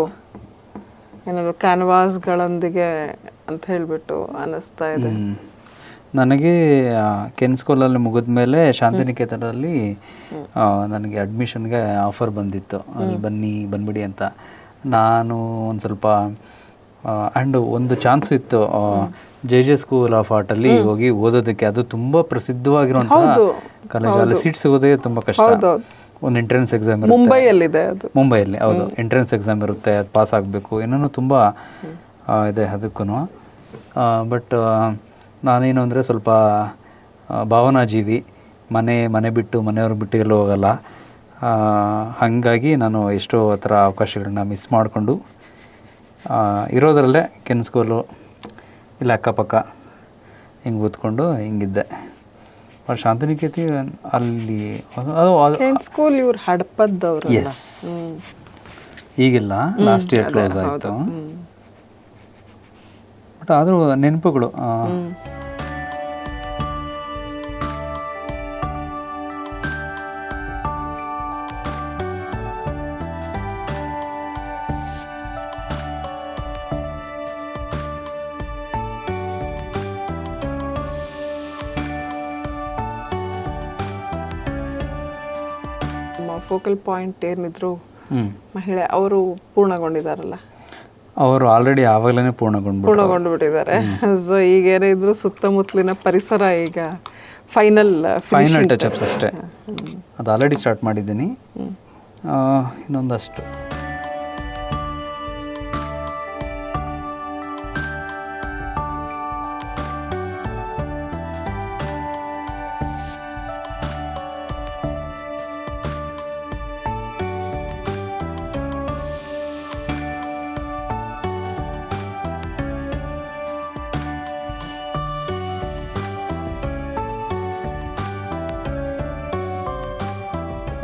ಏನಾದ್ರು ಕ್ಯಾನ್ವಾಸ್ಗಳೊಂದಿಗೆ ಅಂತ ಹೇಳ್ಬಿಟ್ಟು ಅನಿಸ್ತಾ ಇದೆ. ನನಗೆ ಕೆನ್ ಸ್ಕೂಲಲ್ಲಿ ಮುಗಿದ್ಮೇಲೆ ಶಾಂತಿನಿಕೇತನದಲ್ಲಿ ನನಗೆ ಅಡ್ಮಿಷನ್ಗೆ ಆಫರ್ ಬಂದಿತ್ತು, ಅಲ್ಲಿ ಬಂದ್ಬಿಡಿ ಅಂತ. ನಾನು ಒಂದು ಸ್ವಲ್ಪ ಆ್ಯಂಡ್ ಒಂದು ಚಾನ್ಸ್ ಇತ್ತು ಜೆ ಸ್ಕೂಲ್ ಆಫ್ ಆರ್ಟಲ್ಲಿ ಹೋಗಿ ಓದೋದಕ್ಕೆ. ಅದು ತುಂಬ ಪ್ರಸಿದ್ಧವಾಗಿರುವಂತಹ ಕಾಲೇಜ್. ಅಲ್ಲಿ ಸೀಟ್ ಸಿಗೋದೇ ತುಂಬ ಕಷ್ಟ. ಒಂದು ಎಂಟ್ರೆನ್ಸ್ ಎಕ್ಸಾಮ್ ಇರುತ್ತೆ ಮುಂಬೈಯಲ್ಲಿ. ಹೌದು, ಎಂಟ್ರೆನ್ಸ್ ಎಕ್ಸಾಮ್ ಇರುತ್ತೆ, ಅದು ಪಾಸ್ ಆಗಬೇಕು, ಏನೇನೋ ತುಂಬ ಇದೆ ಅದಕ್ಕೂ. ಬಟ್ ನಾನೇನು ಅಂದರೆ ಸ್ವಲ್ಪ ಭಾವನಾಜೀವಿ, ಮನೆ ಬಿಟ್ಟು ಮನೆಯವ್ರು ಬಿಟ್ಟು ಎಲ್ಲೂ ಹೋಗಲ್ಲ. ಹಾಗಾಗಿ ನಾನು ಎಷ್ಟೋ ಥರ ಅವಕಾಶಗಳನ್ನ ಮಿಸ್ ಮಾಡಿಕೊಂಡು ಇರೋದ್ರಲ್ಲೇ ಕೆನ್ ಸ್ಕೂಲು ಇಲ್ಲ ಅಕ್ಕಪಕ್ಕ ಹಿಂಗೆ ಓದ್ಕೊಂಡು ಹಿಂಗಿದ್ದೆ. ಶಾಂತಿನಿಕೇತಿ ಅಲ್ಲಿ ಸ್ಕೂಲ್ ಇವ್ರು ಹಡಪದವರು. ಎಸ್, ಈಗಿಲ್ಲ, ಲಾಸ್ಟ್ ಇಯರ್ ಕ್ಲೋಸ್ ಆಯಿತು. ಬಟ್ ಆದರೂ ನೆನಪುಗಳು. ಫೋಕಲ್ ಪಾಯಿಂಟ್ ಏನಿದ್ರು ಮಹಿಳೆ ಅವರು ಪೂರ್ಣಗೊಂಡಿದಾರಲ್ಲ, ಅವರು ಆಲ್ರೆಡಿ ಆವಾಗಲೇ ಪೂರ್ಣಗೊಂಡು ಬಿಟ್ಟಿದ್ದಾರೆ. ಸೊ ಈಗ ಏನಿದ್ರು ಸುತ್ತಮುತ್ತಲಿನ ಪರಿಸರ ಈಗ ಫೈನಲ್ ಟಚ್ ಅಪ್ಸ್ ಅಷ್ಟೇ. ಅದು ಆಲ್ರೆಡಿ ಸ್ಟಾರ್ಟ್ ಮಾಡಿದ್ದೀನಿ, ಇನ್ನೊಂದಷ್ಟು.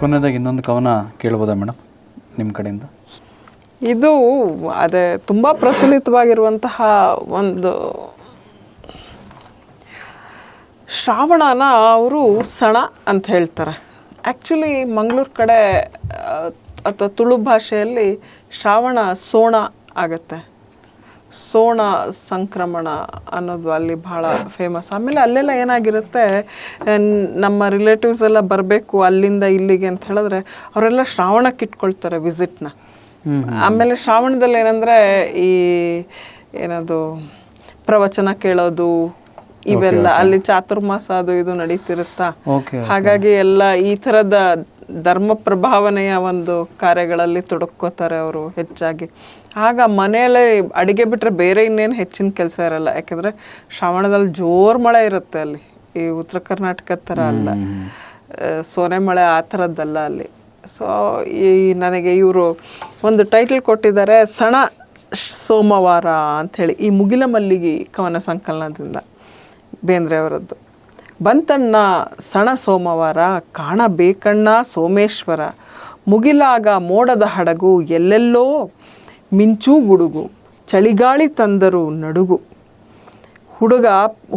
ಕೊನೆಯದಾಗಿ ಇನ್ನೊಂದು ಕವನ ಕೇಳ್ಬೋದಾ ಮೇಡಮ್ ನಿಮ್ಮ ಕಡೆಯಿಂದ? ಇದು ಅದೇ ತುಂಬ ಪ್ರಚಲಿತವಾಗಿರುವಂತಹ ಒಂದು ಶ್ರಾವಣನ ಅವರು ಸಣ ಅಂತ ಹೇಳ್ತಾರೆ. ಆ್ಯಕ್ಚುಲಿ ಮಂಗಳೂರು ಕಡೆ ಅಥವಾ ತುಳು ಭಾಷೆಯಲ್ಲಿ ಶ್ರಾವಣ ಸೋಣ ಆಗತ್ತೆ. ಸೋಣ ಸಂಕ್ರಮಣ ಅನ್ನೋದು ಅಲ್ಲಿ ಭಾಳ ಫೇಮಸ್. ಆಮೇಲೆ ಅಲ್ಲೆಲ್ಲ ಏನಾಗಿರುತ್ತೆ, ನಮ್ಮ ರಿಲೇಟಿವ್ಸ್ ಎಲ್ಲ ಬರಬೇಕು ಅಲ್ಲಿಂದ ಇಲ್ಲಿಗೆ ಅಂತ ಹೇಳಿದ್ರೆ ಅವರೆಲ್ಲ ಶ್ರಾವಣಕ್ಕೆ ಇಟ್ಕೊಳ್ತಾರೆ ವಿಸಿಟ್ನ. ಆಮೇಲೆ ಶ್ರಾವಣದಲ್ಲಿ ಏನಂದರೆ ಈ ಏನದು ಪ್ರವಚನ ಕೇಳೋದು ಇವೆಲ್ಲ ಅಲ್ಲಿ ಚಾತುರ್ಮಾಸ ಅದು ಇದು ನಡೀತಿರುತ್ತಾ. ಹಾಗಾಗಿ ಎಲ್ಲ ಈ ಥರದ ಧರ್ಮ ಪ್ರಭಾವನೆಯ ಒಂದು ಕಾರ್ಯಗಳಲ್ಲಿ ತೊಡಕೋತಾರೆ ಅವರು ಹೆಚ್ಚಾಗಿ. ಆಗ ಮನೆಯಲ್ಲೇ ಅಡಿಗೆ ಬಿಟ್ಟರೆ ಬೇರೆ ಇನ್ನೇನು ಹೆಚ್ಚಿನ ಕೆಲಸ ಇರಲ್ಲ. ಯಾಕೆಂದರೆ ಶ್ರಾವಣದಲ್ಲಿ ಜೋರು ಮಳೆ ಇರುತ್ತೆ ಅಲ್ಲಿ. ಈ ಉತ್ತರ ಕರ್ನಾಟಕದ ಥರ ಅಲ್ಲ, ಸೋನೆ ಮಳೆ ಆ ಥರದ್ದಲ್ಲ ಅಲ್ಲಿ. ಸೊ ಈ ನನಗೆ ಇವರು ಒಂದು ಟೈಟಲ್ ಕೊಟ್ಟಿದ್ದಾರೆ, ಸಣ ಸೋಮವಾರ ಅಂಥೇಳಿ, ಈ ಮುಗಿಲ ಮಲ್ಲಿಗೆ ಕವನ ಸಂಕಲನದಿಂದ, ಬೇಂದ್ರೆ ಅವರದ್ದು. ಬಂತಣ್ಣ ಸಣ ಸೋಮವಾರ, ಕಾಣಬೇಕಣ್ಣ ಸೋಮೇಶ್ವರ, ಮುಗಿಲಾಗ ಮೋಡದ ಹಡಗು, ಎಲ್ಲೆಲ್ಲೋ ಮಿಂಚೂ ಗುಡುಗು, ಚಳಿಗಾಳಿ ತಂದರು ನಡುಗು,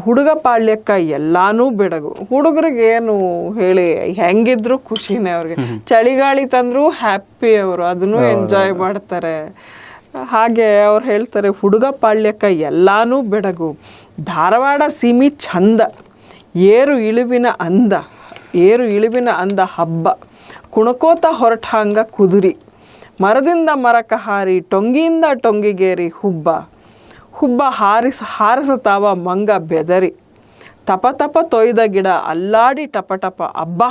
ಹುಡುಗ ಪಾಳ್ಯಕ್ಕ ಎಲ್ಲಾನೂ ಬೆಡಗು. ಹುಡುಗರಿಗೆ ಏನು ಹೇಳಿ ಹೆಂಗಿದ್ರು ಖುಷಿನೇ ಅವ್ರಿಗೆ. ಚಳಿಗಾಳಿ ತಂದ್ರು ಹ್ಯಾಪಿ, ಅವರು ಅದನ್ನು ಎಂಜಾಯ್ ಮಾಡ್ತಾರೆ. ಹಾಗೆ ಅವ್ರು ಹೇಳ್ತಾರೆ, ಹುಡುಗ ಪಾಳ್ಯಕ್ಕ ಎಲ್ಲಾನೂ ಬೆಡಗು, ಧಾರವಾಡ ಸೀಮಿ ಚಂದ, ಏರು ಇಳಿವಿನ ಅಂದ ಹಬ್ಬ, ಕುಣಕೋತ ಹೊರಟಾಂಗ ಕುದುರಿ, ಮರದಿಂದ ಮರಕ ಹಾರಿ ಟೊಂಗಿಯಿಂದ ಟೊಂಗಿಗೇರಿ ಹುಬ್ಬ ಹಾರಸತಾವ ಮಂಗ ಬೆದರಿ, ತಪ ತೊಯ್ದ ಗಿಡ ಅಲ್ಲಾಡಿ ಟಪ ಅಬ್ಬ,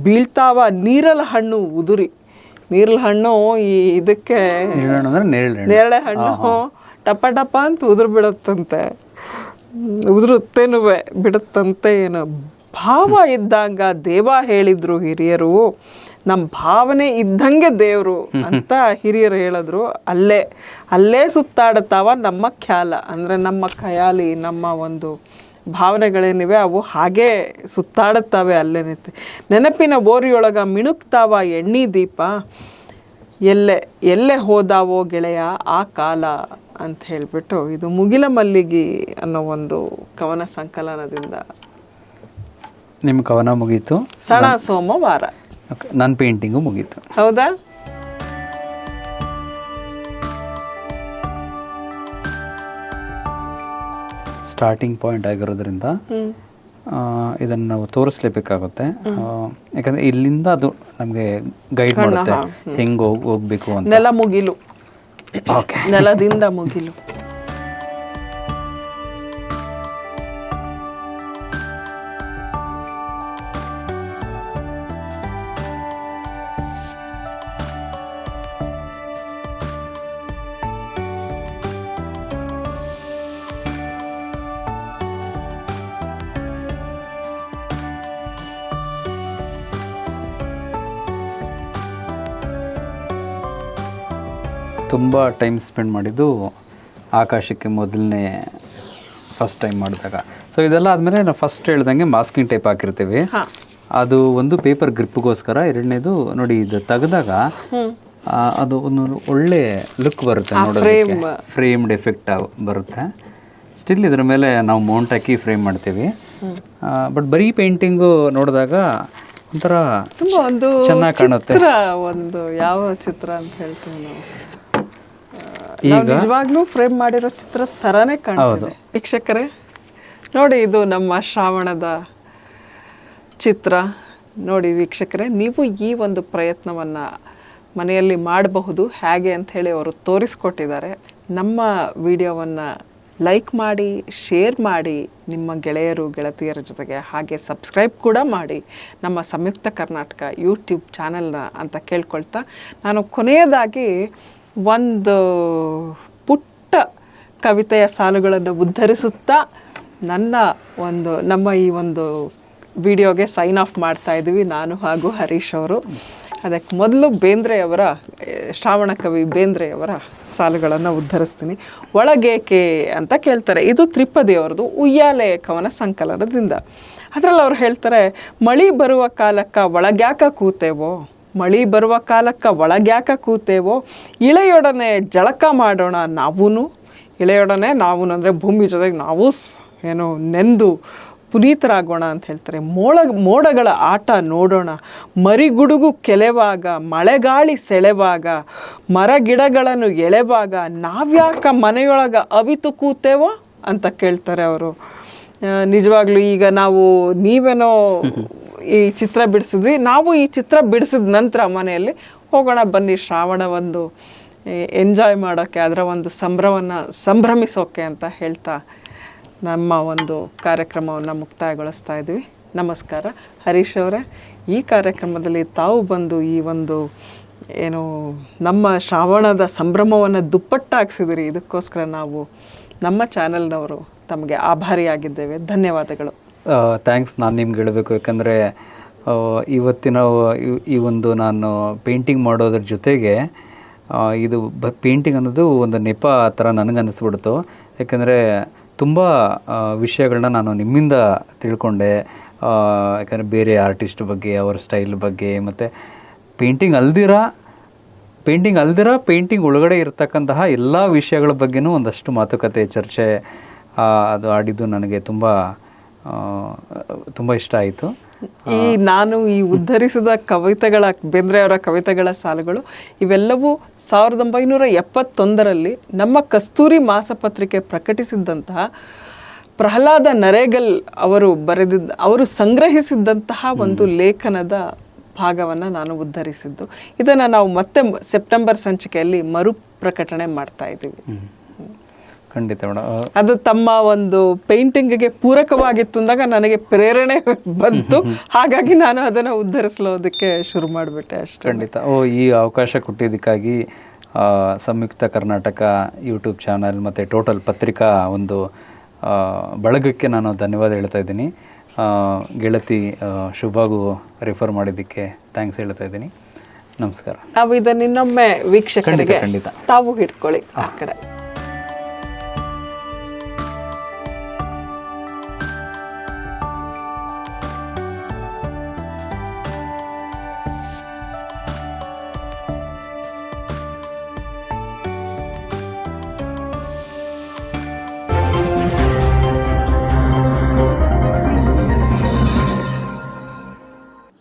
ಬೀಳ್ತಾವ ನೀರಲ ಹಣ್ಣು ಉದುರಿ. ನೀರಲ ಹಣ್ಣು ಈ ಇದಕ್ಕೆ ನೇರಳೆ ಹಣ್ಣು ಟಪ ಅಂತ ಉದುರು ಬಿಡುತ್ತಂತೆ, ಉದುರುತ್ತೇನು ಬಿಡುತ್ತಂತೆ. ಏನು ಭಾವ ಇದ್ದಾಗ ದೇವ ಹೇಳಿದ್ರು ಹಿರಿಯರು, ನಮ್ಮ ಭಾವನೆ ಇದ್ದಂಗೆ ದೇವರು ಅಂತ ಹಿರಿಯರು ಹೇಳಿದ್ರು. ಅಲ್ಲೇ ಸುತ್ತಾಡುತ್ತಾವ ನಮ್ಮ ಖ್ಯಾಲ, ಅಂದರೆ ನಮ್ಮ ಖಯಾಲಿ, ನಮ್ಮ ಒಂದು ಭಾವನೆಗಳೇನಿವೆ ಅವು ಹಾಗೇ ಸುತ್ತಾಡುತ್ತವೆ ಅಲ್ಲೇ ನಿಂತು. ನೆನಪಿನ ಓರಿಯೊಳಗ ಮಿಣುಕ್ತಾವ ಎಣ್ಣಿ ದೀಪ, ಎಲ್ಲೇ ಹೋದಾವೋ ಗೆಳೆಯ ಆ ಕಾಲ ಅಂತ ಹೇಳಿಬಿಟ್ಟು, ಇದು ಮುಗಿಲ ಮಲ್ಲಿಗೆ ಅನ್ನೋ ಒಂದು ಕವನ ಸಂಕಲನದಿಂದ ನಿಮ್ಮ ಕವನ ಮುಗೀತು. ಸಣ ಸೋಮವಾರ. ಓಕೆ, ನನ್ನ ಪೇಂಟಿಂಗು ಮುಗೀತು. ಹೌದಾ? ಸ್ಟಾರ್ಟಿಂಗ್ ಪಾಯಿಂಟ್ ಆಗಿರೋದ್ರಿಂದ ಇದನ್ನು ನಾವು ತೋರಿಸ್ಲೇಬೇಕಾಗುತ್ತೆ. ಯಾಕಂದರೆ ಇಲ್ಲಿಂದ ಅದು ನಮಗೆ ಗೈಡ್ ಮಾಡುತ್ತೆ ಹೆಂಗೆ ಹೋಗಬೇಕು ಅಂತ. ನೆಲ ಮುಗಿಲು. ಓಕೆ, ನೆಲದಿಂದ ಮುಗಿಲು. ತುಂಬ ಟೈಮ್ ಸ್ಪೆಂಡ್ ಮಾಡಿದ್ದು ಆಕಾಶಕ್ಕೆ ಮೊದಲನೇ ಫಸ್ಟ್ ಟೈಮ್ ಮಾಡಿದಾಗ. ಸೊ ಇದೆಲ್ಲ ಆದಮೇಲೆ ನಾವು ಫಸ್ಟ್ ಹೇಳ್ದಂಗೆ ಮಾಸ್ಕಿಂಗ್ ಟೈಪ್ ಹಾಕಿರ್ತೀವಿ. ಅದು ಒಂದು ಪೇಪರ್ ಗ್ರಿಪ್ಗೋಸ್ಕರ. ಎರಡನೇದು ನೋಡಿ, ಇದು ತೆಗೆದಾಗ ಅದು ಒಂದು ಒಳ್ಳೆ ಲುಕ್ ಬರುತ್ತೆ ನೋಡೋದಕ್ಕೆ, ಫ್ರೇಮ್ಡ್ ಎಫೆಕ್ಟ್ ಬರುತ್ತೆ. ಸ್ಟಿಲ್ ಇದ್ರ ಮೇಲೆ ನಾವು ಮೌಂಟ್ ಹಾಕಿ ಫ್ರೇಮ್ ಮಾಡ್ತೀವಿ. ಬಟ್ ಬರೀ ಪೇಂಟಿಂಗು ನೋಡಿದಾಗ ಒಂಥರ ತುಂಬಾ ಒಂದು ಚೆನ್ನಾಗಿ ಕಾಣುತ್ತೆ. ಒಂದು ಯಾವ ಚಿತ್ರ ಅಂತ ಹೇಳ್ತೀವಿ ನಾವು, ನಿಜವಾಗ್ಲೂ ಫ್ರೇಮ್ ಮಾಡಿರೋ ಚಿತ್ರ ತರಾನೇ ಕಾಣ್ತದೆ. ವೀಕ್ಷಕರೇ ನೋಡಿ, ಇದು ನಮ್ಮ ಶ್ರಾವಣದ ಚಿತ್ರ ನೋಡಿ. ವೀಕ್ಷಕರೇ, ನೀವು ಈ ಒಂದು ಪ್ರಯತ್ನವನ್ನ ಮನೆಯಲ್ಲಿ ಮಾಡಬಹುದು. ಹೇಗೆ ಅಂತ ಹೇಳಿ ಅವರು ತೋರಿಸ್ಕೊಟ್ಟಿದ್ದಾರೆ. ನಮ್ಮ ವಿಡಿಯೋವನ್ನು ಲೈಕ್ ಮಾಡಿ, ಶೇರ್ ಮಾಡಿ ನಿಮ್ಮ ಗೆಳೆಯರು ಗೆಳತಿಯರ ಜೊತೆಗೆ. ಹಾಗೆ ಸಬ್ಸ್ಕ್ರೈಬ್ ಕೂಡ ಮಾಡಿ ನಮ್ಮ ಸಂಯುಕ್ತ ಕರ್ನಾಟಕ ಯೂಟ್ಯೂಬ್ ಚಾನೆಲ್ನ ಅಂತ ಕೇಳ್ಕೊಳ್ತಾ, ನಾನು ಕೊನೆಯದಾಗಿ ಒಂದು ಪುಟ್ಟ ಕವಿತೆಯ ಸಾಲುಗಳನ್ನು ಉದ್ಧರಿಸುತ್ತಾ ನಮ್ಮ ಈ ಒಂದು ವಿಡಿಯೋಗೆ ಸೈನ್ ಆಫ್ ಮಾಡ್ತಾ ಇದ್ದೀವಿ, ನಾನು ಹಾಗೂ ಹರೀಶ್ ಅವರು. ಅದಕ್ಕೆ ಮೊದಲು ಬೇಂದ್ರೆಯವರ, ಶ್ರಾವಣ ಕವಿ ಬೇಂದ್ರೆಯವರ ಸಾಲುಗಳನ್ನು ಉದ್ಧರಿಸ್ತೀನಿ. ಒಳಗೇಕೆ ಅಂತ ಕೇಳ್ತಾರೆ. ಇದು ತ್ರಿಪದಿಯವರದು ಉಯ್ಯಾಲೆ ಕವನ ಸಂಕಲನದಿಂದ. ಅದರಲ್ಲಿ ಅವ್ರು ಹೇಳ್ತಾರೆ, ಮಳಿ ಬರುವ ಕಾಲಕ್ಕ ಒಳಗ್ಯಾಕ ಕೂತೇವೋ, ಮಳಿ ಬರುವ ಕಾಲಕ್ಕ ಒಳಗ್ಯಾಕ ಕೂತೇವೋ, ಇಳೆಯೊಡನೆ ಜಳಕ ಮಾಡೋಣ ನಾವೂನು. ಇಳೆಯೊಡನೆ ನಾವು ಅಂದರೆ ಭೂಮಿ ಜೊತೆಗೆ ನಾವು ಏನು ನೆಂದು ಪುನೀತರಾಗೋಣ ಅಂತ ಹೇಳ್ತಾರೆ. ಮೋಡಗಳ ಆಟ ನೋಡೋಣ, ಮರಿಗುಡುಗು ಕೆಲೆವಾಗ, ಮಳೆಗಾಳಿ ಸೆಳೆವಾಗ, ಮರಗಿಡಗಳನ್ನು ಎಳೆವಾಗ, ನಾವ್ಯಾಕ ಮನೆಯೊಳಗ ಅವಿತು ಕೂತೇವೋ ಅಂತ ಕೇಳ್ತಾರೆ ಅವರು. ನಿಜವಾಗ್ಲೂ ಈಗ ನೀವೇನೋ ಈ ಚಿತ್ರ ಬಿಡಿಸಿದ್ವಿ, ನಾವು ಈ ಚಿತ್ರ ಬಿಡಿಸಿದ ನಂತರ ಮನೆಯಲ್ಲಿ ಹೋಗೋಣ ಬನ್ನಿ ಶ್ರಾವಣ ಒಂದು ಎಂಜಾಯ್ ಮಾಡೋಕ್ಕೆ, ಅದರ ಒಂದು ಸಂಭ್ರಮಿಸೋಕೆ ಅಂತ ಹೇಳ್ತಾ ನಮ್ಮ ಒಂದು ಕಾರ್ಯಕ್ರಮವನ್ನು ಮುಕ್ತಾಯಗೊಳಿಸ್ತಾ ಇದ್ವಿ. ನಮಸ್ಕಾರ. ಹರೀಶ್ ಅವರೇ, ಈ ಕಾರ್ಯಕ್ರಮದಲ್ಲಿ ತಾವು ಬಂದು ಈ ಒಂದು ಏನು ನಮ್ಮ ಶ್ರಾವಣದ ಸಂಭ್ರಮವನ್ನು ದುಪ್ಪಟ್ಟಾಗಿಸಿದಿರಿ. ಇದಕ್ಕೋಸ್ಕರ ನಾವು ನಮ್ಮ ಚಾನೆಲ್ನವರು ತಮಗೆ ಆಭಾರಿಯಾಗಿದ್ದೇವೆ. ಧನ್ಯವಾದಗಳು. ಥ್ಯಾಂಕ್ಸ್. ನಾನು ನಿಮ್ಗೆ ಹೇಳಬೇಕು, ಯಾಕಂದರೆ ಇವತ್ತಿನ ಈ ಒಂದು ನಾನು ಪೇಂಟಿಂಗ್ ಮಾಡೋದ್ರ ಜೊತೆಗೆ ಇದು ಪೇಂಟಿಂಗ್ ಅನ್ನೋದು ಒಂದು ನೆಪ ಥರ ನನಗೆ ಅನ್ನಿಸ್ಬಿಡ್ತು. ಯಾಕಂದರೆ ತುಂಬ ವಿಷಯಗಳನ್ನ ನಾನು ನಿಮ್ಮಿಂದ ತಿಳ್ಕೊಂಡೆ. ಯಾಕಂದರೆ ಬೇರೆ ಆರ್ಟಿಸ್ಟ್ ಬಗ್ಗೆ, ಅವರ ಸ್ಟೈಲ್ ಬಗ್ಗೆ, ಮತ್ತು ಪೇಂಟಿಂಗ್ ಅಲ್ದಿರ ಪೇಂಟಿಂಗ್ ಒಳಗಡೆ ಇರತಕ್ಕಂತಹ ಎಲ್ಲ ವಿಷಯಗಳ ಬಗ್ಗೆನೂ ಒಂದಷ್ಟು ಮಾತುಕತೆ, ಚರ್ಚೆ ಅದು ಆಡಿದ್ದು ನನಗೆ ತುಂಬ ಇಷ್ಟ ಆಯಿತು. ನಾನು ಉದ್ಧರಿಸಿದ ಕವಿತೆಗಳ, ಬೇಂದ್ರೆಯವರ ಕವಿತೆಗಳ ಸಾಲುಗಳು ಇವೆಲ್ಲವೂ 1971ರಲ್ಲಿ ನಮ್ಮ ಕಸ್ತೂರಿ ಮಾಸಪತ್ರಿಕೆ ಪ್ರಕಟಿಸಿದ್ದಂತಹ ಪ್ರಹ್ಲಾದ ನರೇಗಲ್ ಅವರು ಸಂಗ್ರಹಿಸಿದ್ದಂತಹ ಒಂದು ಲೇಖನದ ಭಾಗವನ್ನು ನಾನು ಉದ್ಧರಿಸಿದ್ದು. ಇದನ್ನು ನಾವು ಮತ್ತೆ ಸೆಪ್ಟೆಂಬರ್ ಸಂಚಿಕೆಯಲ್ಲಿ ಮರು ಪ್ರಕಟಣೆ ಮಾಡ್ತಾ ಇದ್ದೀವಿ. ಖಂಡಿತ ಮೇಡಮ್. ಅದು ತಮ್ಮ ಒಂದು ಪೇಂಟಿಂಗ್ಗೆ ಪೂರಕವಾಗಿತ್ತು ಅಂದಾಗ ನನಗೆ ಪ್ರೇರಣೆ ಬಂತು. ಹಾಗಾಗಿ ನಾನು ಅದನ್ನು ಉದ್ಧರಿಸಲೋದಕ್ಕೆ ಶುರು ಮಾಡಿಬಿಟ್ಟೆ ಅಷ್ಟೇ. ಖಂಡಿತ. ಈ ಅವಕಾಶ ಕೊಟ್ಟಿದ್ದಕ್ಕಾಗಿ ಸಂಯುಕ್ತ ಕರ್ನಾಟಕ ಯೂಟ್ಯೂಬ್ ಚಾನಲ್ ಮತ್ತು ಟೋಟಲ್ ಪತ್ರಿಕಾ ಒಂದು ಬಳಗಕ್ಕೆ ನಾನು ಧನ್ಯವಾದ ಹೇಳ್ತಾ ಇದ್ದೀನಿ. ಗೆಳತಿ ಶುಭಾಗೂ ರೆಫರ್ ಮಾಡಿದ್ದಕ್ಕೆ ಥ್ಯಾಂಕ್ಸ್ ಹೇಳ್ತಾ ಇದ್ದೀನಿ. ನಮಸ್ಕಾರ. ನಾವು ಇದನ್ನ ಇನ್ನೊಮ್ಮೆ ವೀಕ್ಷಕರಿಗೆ ಖಂಡಿತ ತಾವು ಹಿಡ್ಕೊಳ್ಳಿ ಆ ಕಡೆ.